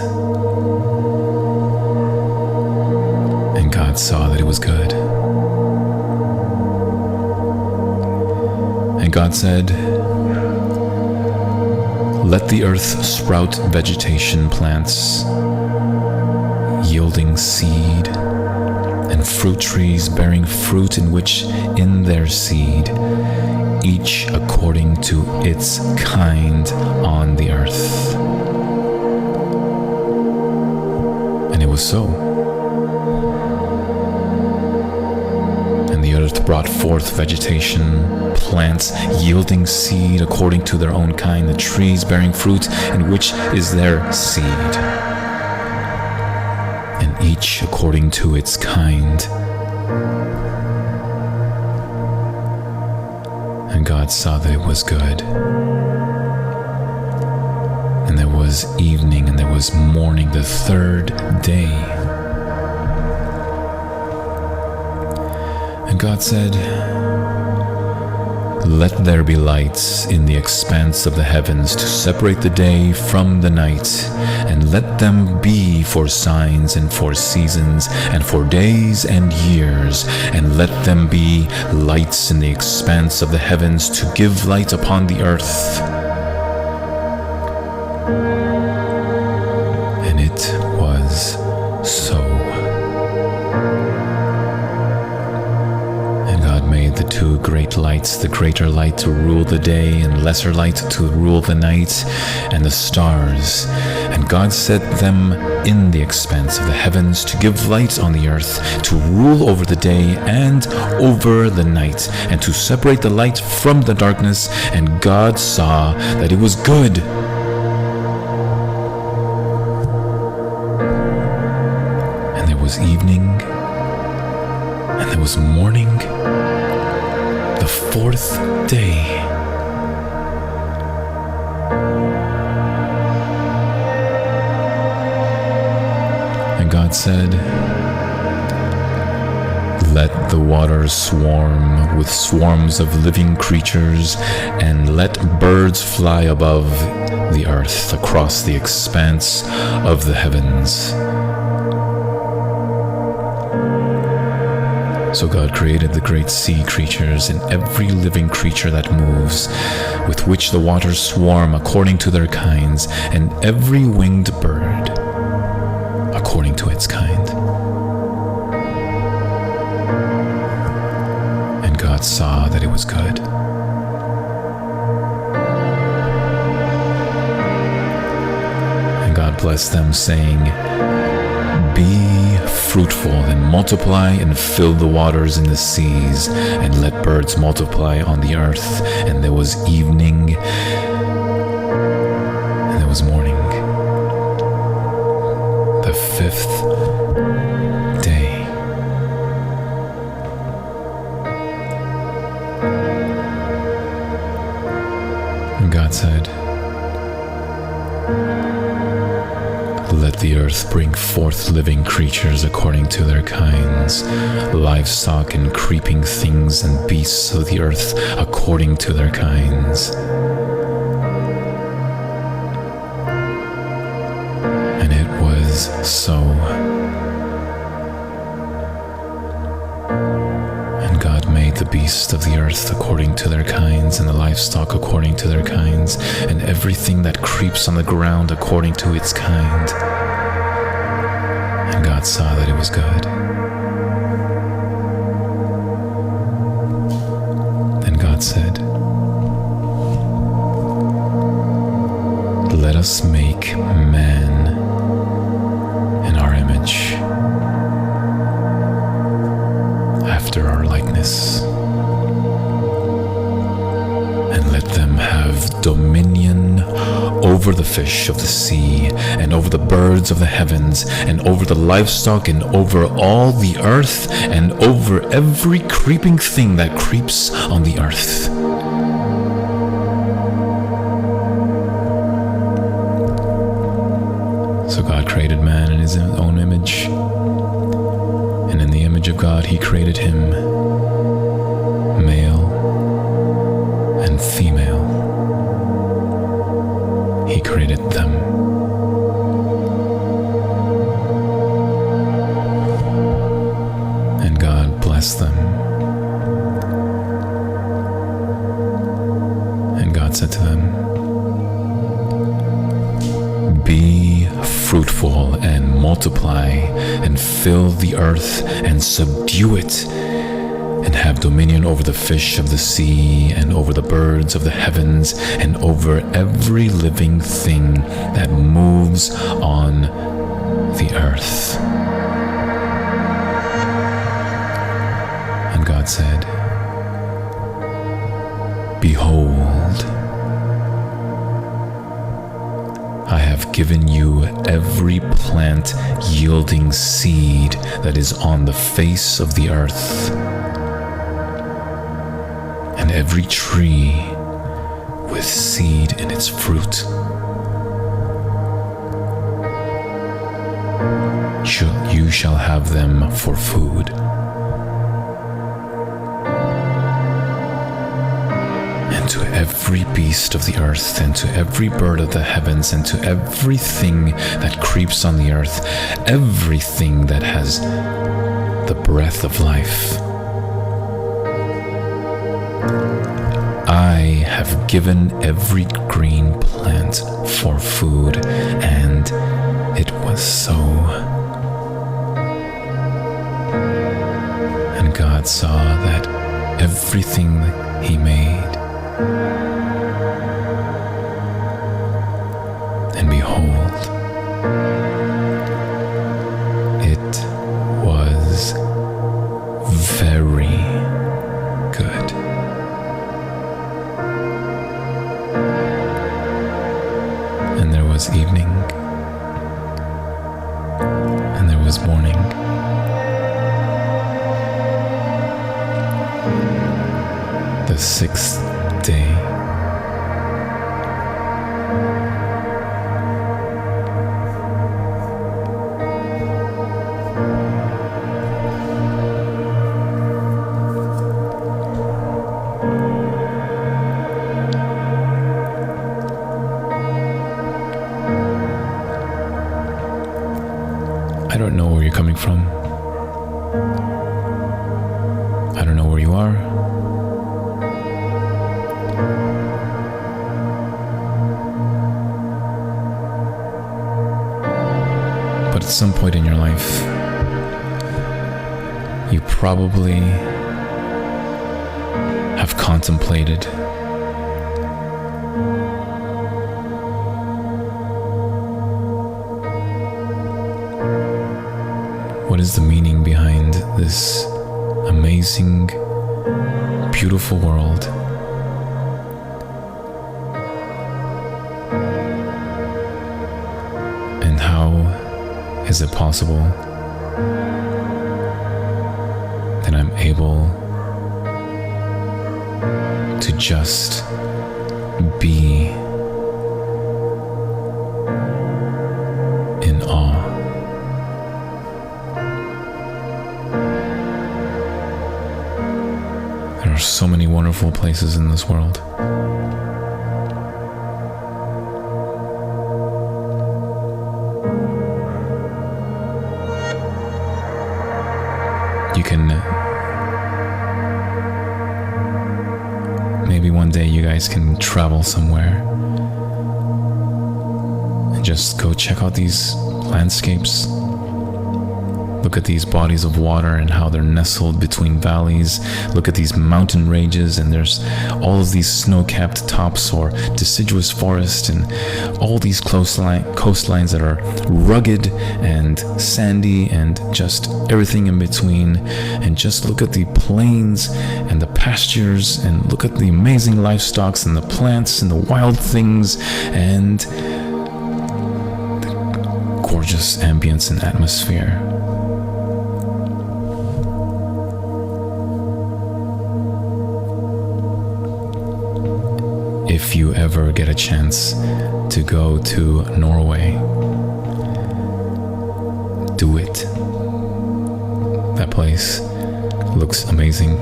And God saw that it was good. And God said, "Let the earth sprout vegetation plants, yielding seed, and fruit trees bearing fruit in which in their seed, each according to its kind on the earth." And it was so. And the earth brought forth vegetation, plants yielding seed according to their own kind, the trees bearing fruit in which is their seed, and each according to its kind. And God saw that it was good. And there was evening and there was morning the third day. And God said, "Let there be lights in the expanse of the heavens to separate the day from the night, and let them be for signs and for seasons and for days and years, and let them be lights in the expanse of the heavens to give light upon the earth." And it was so. The two great lights, the greater light to rule the day and lesser light to rule the night, and the stars. And God set them in the expanse of the heavens to give light on the earth, to rule over the day and over the night, and to separate the light from the darkness. And God saw that it was good. And there was evening, and there was morning, the fourth day. And God said, "Let the waters swarm with swarms of living creatures, and let birds fly above the earth across the expanse of the heavens." So God created the great sea creatures and every living creature that moves, with which the waters swarm according to their kinds, and every winged bird according to its kind. And God saw that it was good. And God blessed them, saying, "Be fruitful and multiply and fill the waters in the seas, and let birds multiply on the earth. And there was evening, and there was morning, the fifth day. And God said, let the earth bring forth living creatures according to their kinds, livestock and creeping things and beasts of the earth according to their kinds. And it was so. And God made the beasts of the earth according to their kinds, and the livestock according to their kinds, and everything that creeps on the ground according to its kind. And God saw that it was good. Then God said, let us make man in our image, after our likeness, and let them have dominion over the fish of the sea, and over the birds of the heavens, and over the livestock, and over all the earth, and over every creeping thing that creeps on the earth. So God created man in his own image, and in the image of God he created him, male and female. He created them. And God blessed them. And God said to them, be fruitful and multiply and fill the earth and subdue it, and have dominion over the fish of the sea, and over the birds of the heavens, and over every living thing that moves on the earth. And God said, behold, I have given you every plant yielding seed that is on the face of the earth, and every tree with seed in its fruit. You shall have them for food. And to every beast of the earth, and to every bird of the heavens, and to everything that creeps on the earth, everything that has the breath of life, I have given every green plant for food. And it was so. And God saw that everything he made, and behold, it was very good. And there was evening, and there was morning, the sixth day. I don't know where you're coming from. I don't know where you are. But at some point in your life, you probably have contemplated what is the meaning behind this amazing, beautiful world. And how is it possible that I'm able to just be in awe? There are so many wonderful places in this world. You can maybe one day you guys can travel somewhere and just go check out these landscapes. Look at these bodies of water and how they're nestled between valleys. Look at these mountain ranges, and there's all of these snow-capped tops or deciduous forest, and all these coastlines that are rugged and sandy and just everything in between. And just look at the plains and the pastures, and look at the amazing livestock and the plants and the wild things and the gorgeous ambience and atmosphere. If you ever get a chance to go to Norway, do it. That place looks amazing,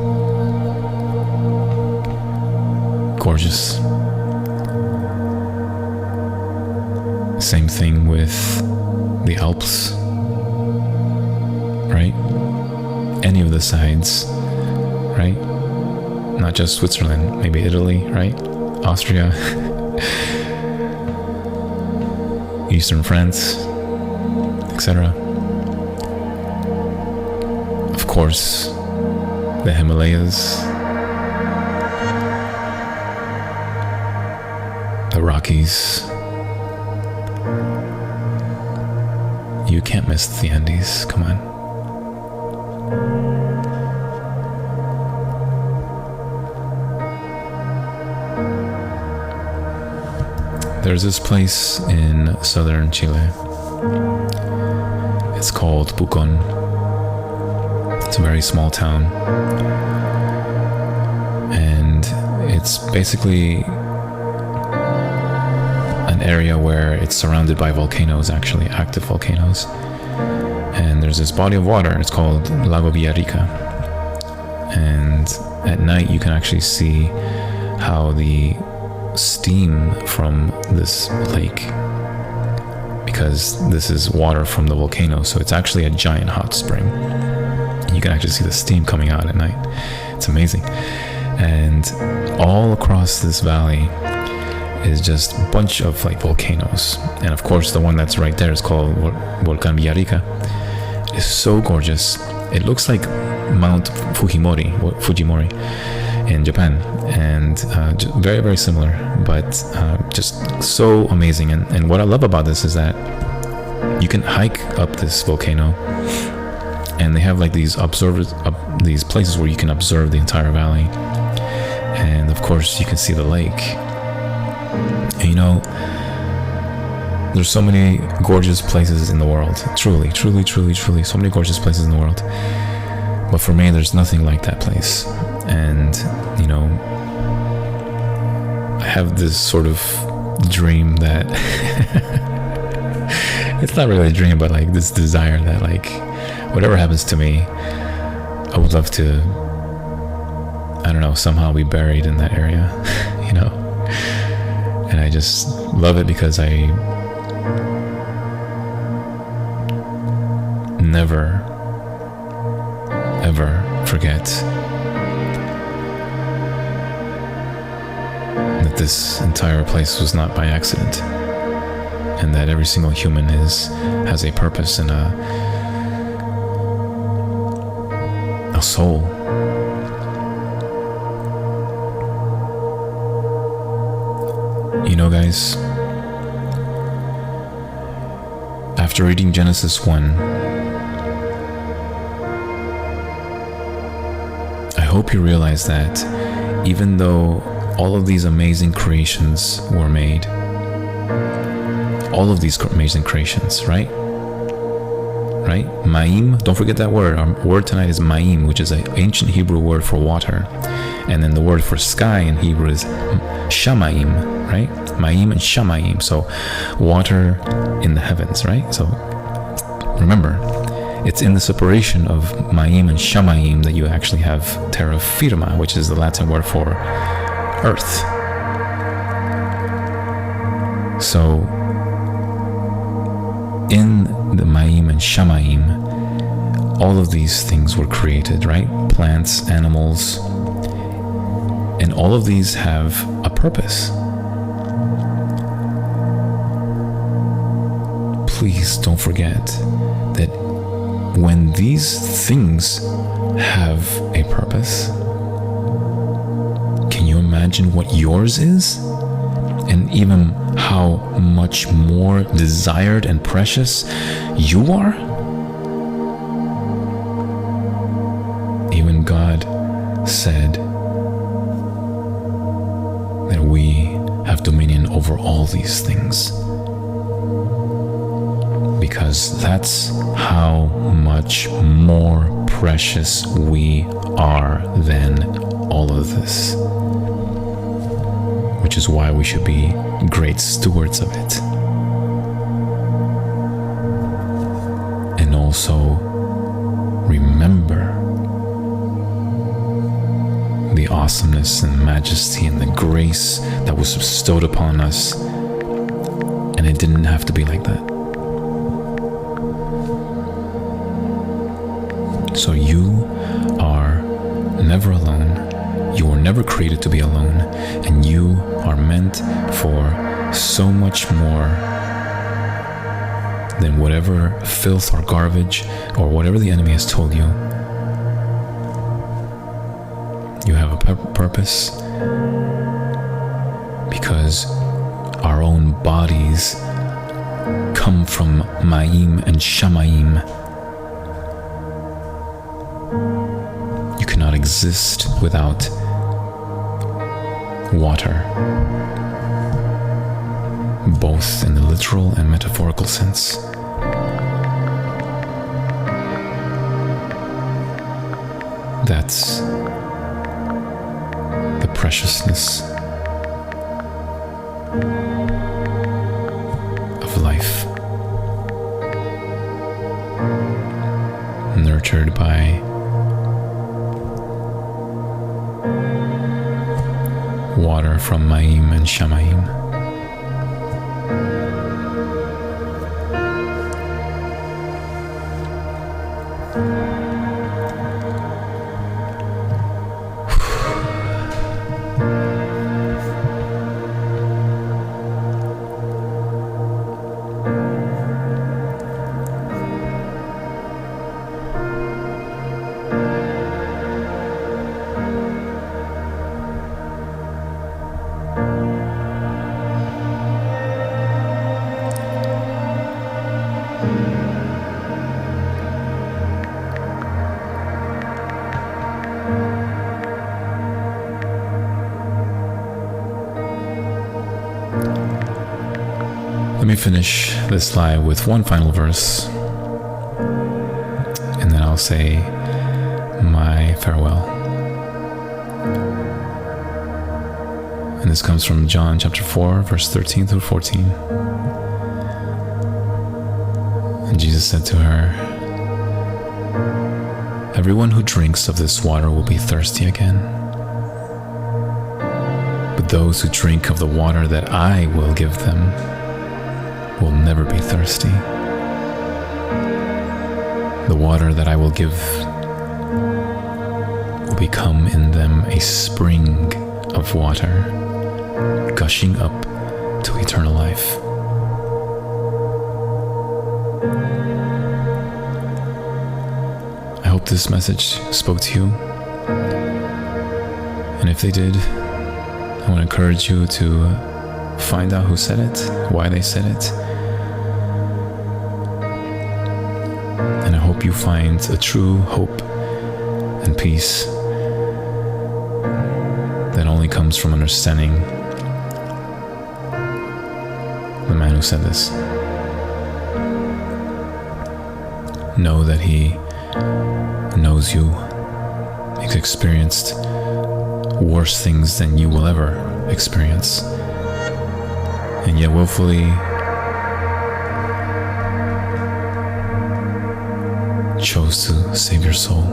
gorgeous. Same thing with the Alps, right? Any of the sides, right? Not just Switzerland, maybe Italy, right? Austria, Eastern France, etc. Of course, the Himalayas, the Rockies. You can't miss the Andes, come on. There's this place in southern Chile. It's called Pucón. It's a very small town. And it's basically an area where it's surrounded by volcanoes, actually, active volcanoes. And there's this body of water, it's called Lago Villarrica. And at night you can actually see how the steam from this lake, because this is water from the volcano, so it's actually a giant hot spring. You can actually see the steam coming out at night. It's amazing. And all across this valley is just a bunch of like volcanoes, and of course the one that's right there is called Volcán Villarrica. It's so gorgeous. It looks like Mount Fujimori in Japan, and very, very similar, but just so amazing. And what I love about this is that you can hike up this volcano, and they have like these these places where you can observe the entire valley, and of course you can see the lake. And you know, there's so many gorgeous places in the world, truly, so many gorgeous places in the world, but for me there's nothing like that place. And you know, I have this sort of dream that it's not really a dream, but like this desire that like whatever happens to me, I would love to, I don't know, somehow be buried in that area, you know. And I just love it because I never ever forget that this entire place was not by accident, and that every single human has a purpose and a soul. You know, guys, after reading Genesis 1, hope you realize that even though all of these amazing creations were made, all of these amazing creations, right? Right? Ma'im, don't forget that word. Our word tonight is ma'im, which is an ancient Hebrew word for water. And then the word for sky in Hebrew is shamayim, right? Ma'im and shamayim. So water in the heavens, right? So remember, it's in the separation of ma'im and shamayim that you actually have terra firma, which is the Latin word for earth. So in the ma'im and shamayim, all of these things were created, right? Plants, animals, and all of these have a purpose. Please don't forget that when these things have a purpose, can you imagine what yours is? And even how much more desired and precious you are? Even God said that we have dominion over all these things, because that's how much more precious we are than all of this, which is why we should be great stewards of it. And also remember the awesomeness and majesty and the grace that was bestowed upon us, and it didn't have to be like that. So you are never alone. You were never created to be alone, and you are meant for so much more than whatever filth or garbage or whatever the enemy has told you. You have a purpose, because our own bodies come from Ma'im and Shamayim. You cannot exist without water, both in the literal and metaphorical sense. That's the preciousness of life, nurtured by water from Ma'im and Shamayim. Let me finish this slide with one final verse, and then I'll say my farewell. And this comes from John chapter 4, verse 13 through 14. And Jesus said to her, "Everyone who drinks of this water will be thirsty again. But those who drink of the water that I will give them will never be thirsty. The water that I will give will become in them a spring of water, gushing up to eternal life." I hope this message spoke to you. And if they did, I want to encourage you to find out who said it, why they said it. And I hope you find a true hope and peace comes from understanding the man who said this. Know that he knows you. He's experienced worse things than you will ever experience, and yet willfully chose to save your soul.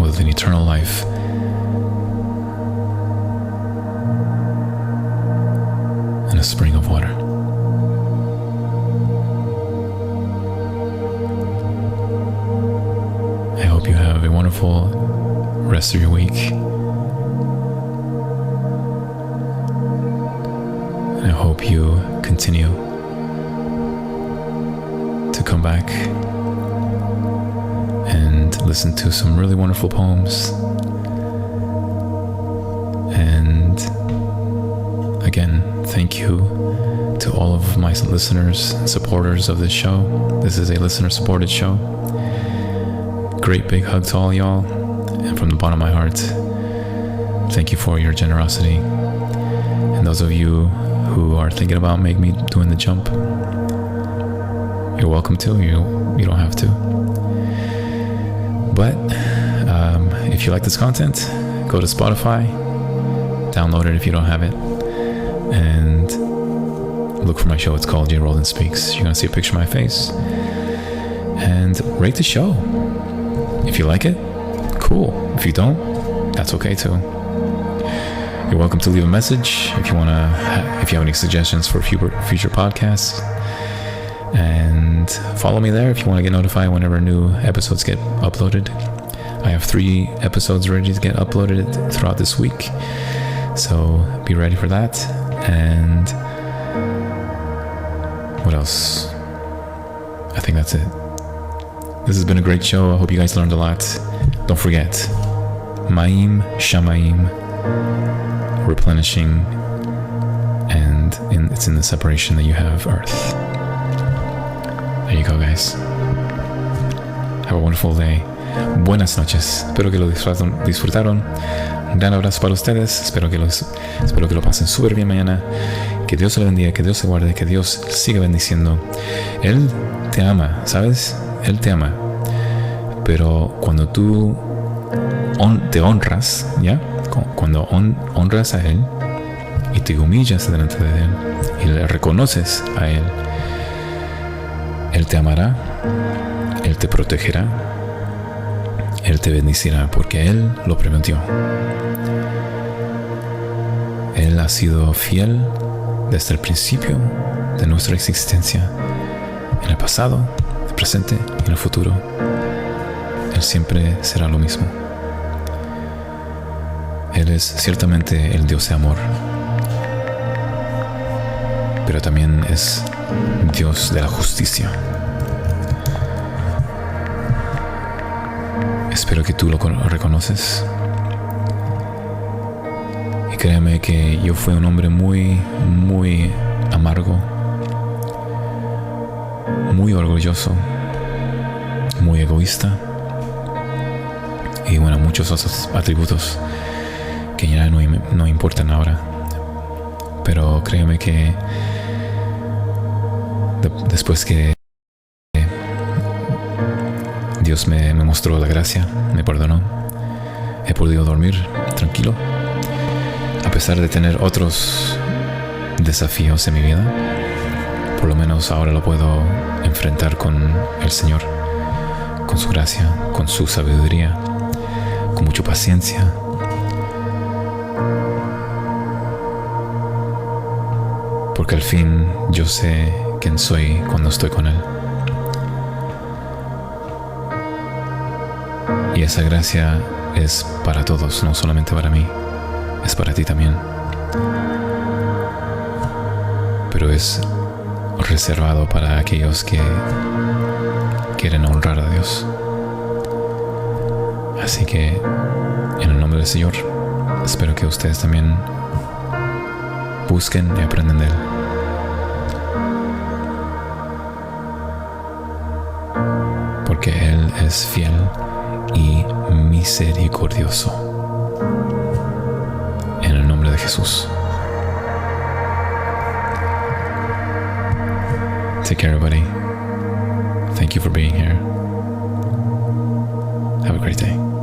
With an eternal life and a spring of water. I hope you have a wonderful rest of your week. And I hope you continue to come back and listen to some really wonderful poems. And again, thank you to all of my listeners and supporters of this show. This is a listener-supported show. Great big hug to all y'all. And from the bottom of my heart, thank you for your generosity. And those of you who are thinking about making me doing the jump, you're welcome to. You don't have to. But if you like this content, go to Spotify, download it if you don't have it, and look for my show. It's called J. Roland Speaks. You're going to see a picture of my face. And rate the show. If you like it, cool. If you don't, that's okay too. You're welcome to leave a message if you have any suggestions for future podcasts. And follow me there if you want to get notified whenever new episodes get uploaded. I have 3 episodes ready to get uploaded throughout this week, so be ready for that. And what else? I think that's it. This has been a great show. I hope you guys learned a lot. Don't forget, Ma'im Shamayim, replenishing, and it's in the separation that you have Earth. There you go, guys. Have a wonderful day. Buenas noches. Espero que lo disfrutaron. Un gran abrazo para ustedes. Espero que lo pasen súper bien mañana. Que Dios se le bendiga, que Dios se guarde, que Dios siga bendiciendo. Él te ama, ¿sabes? Él te ama. Pero cuando tú te honras, ¿ya? Cuando honras a Él y te humillas delante de Él y le reconoces a Él, Él te amará, Él te protegerá, Él te bendecirá, porque Él lo prometió. Él ha sido fiel desde el principio de nuestra existencia, en el pasado, en el presente y en el futuro. Él siempre será lo mismo. Él es ciertamente el Dios de amor, pero también es Dios de la justicia. Espero que tú lo reconoces. Y créeme que yo fui un hombre muy, muy amargo, muy orgulloso, muy egoísta, y bueno, muchos otros atributos que ya no importan ahora. Pero créeme que después que Dios me mostró la gracia, me perdonó, he podido dormir tranquilo, a pesar de tener otros desafíos en mi vida. Por lo menos ahora lo puedo enfrentar con el Señor, con su gracia, con su sabiduría, con mucha paciencia. Porque al fin yo sé quién soy cuando estoy con Él. Y esa gracia es para todos, no solamente para mí, es para ti también. Pero es reservado para aquellos que quieren honrar a Dios. Así que, en el nombre del Señor, espero que ustedes también busquen y aprendan de Él. porque Él es fiel y misericordioso. En el nombre de Jesús. Take care, everybody. Thank you for being here. Have a great day.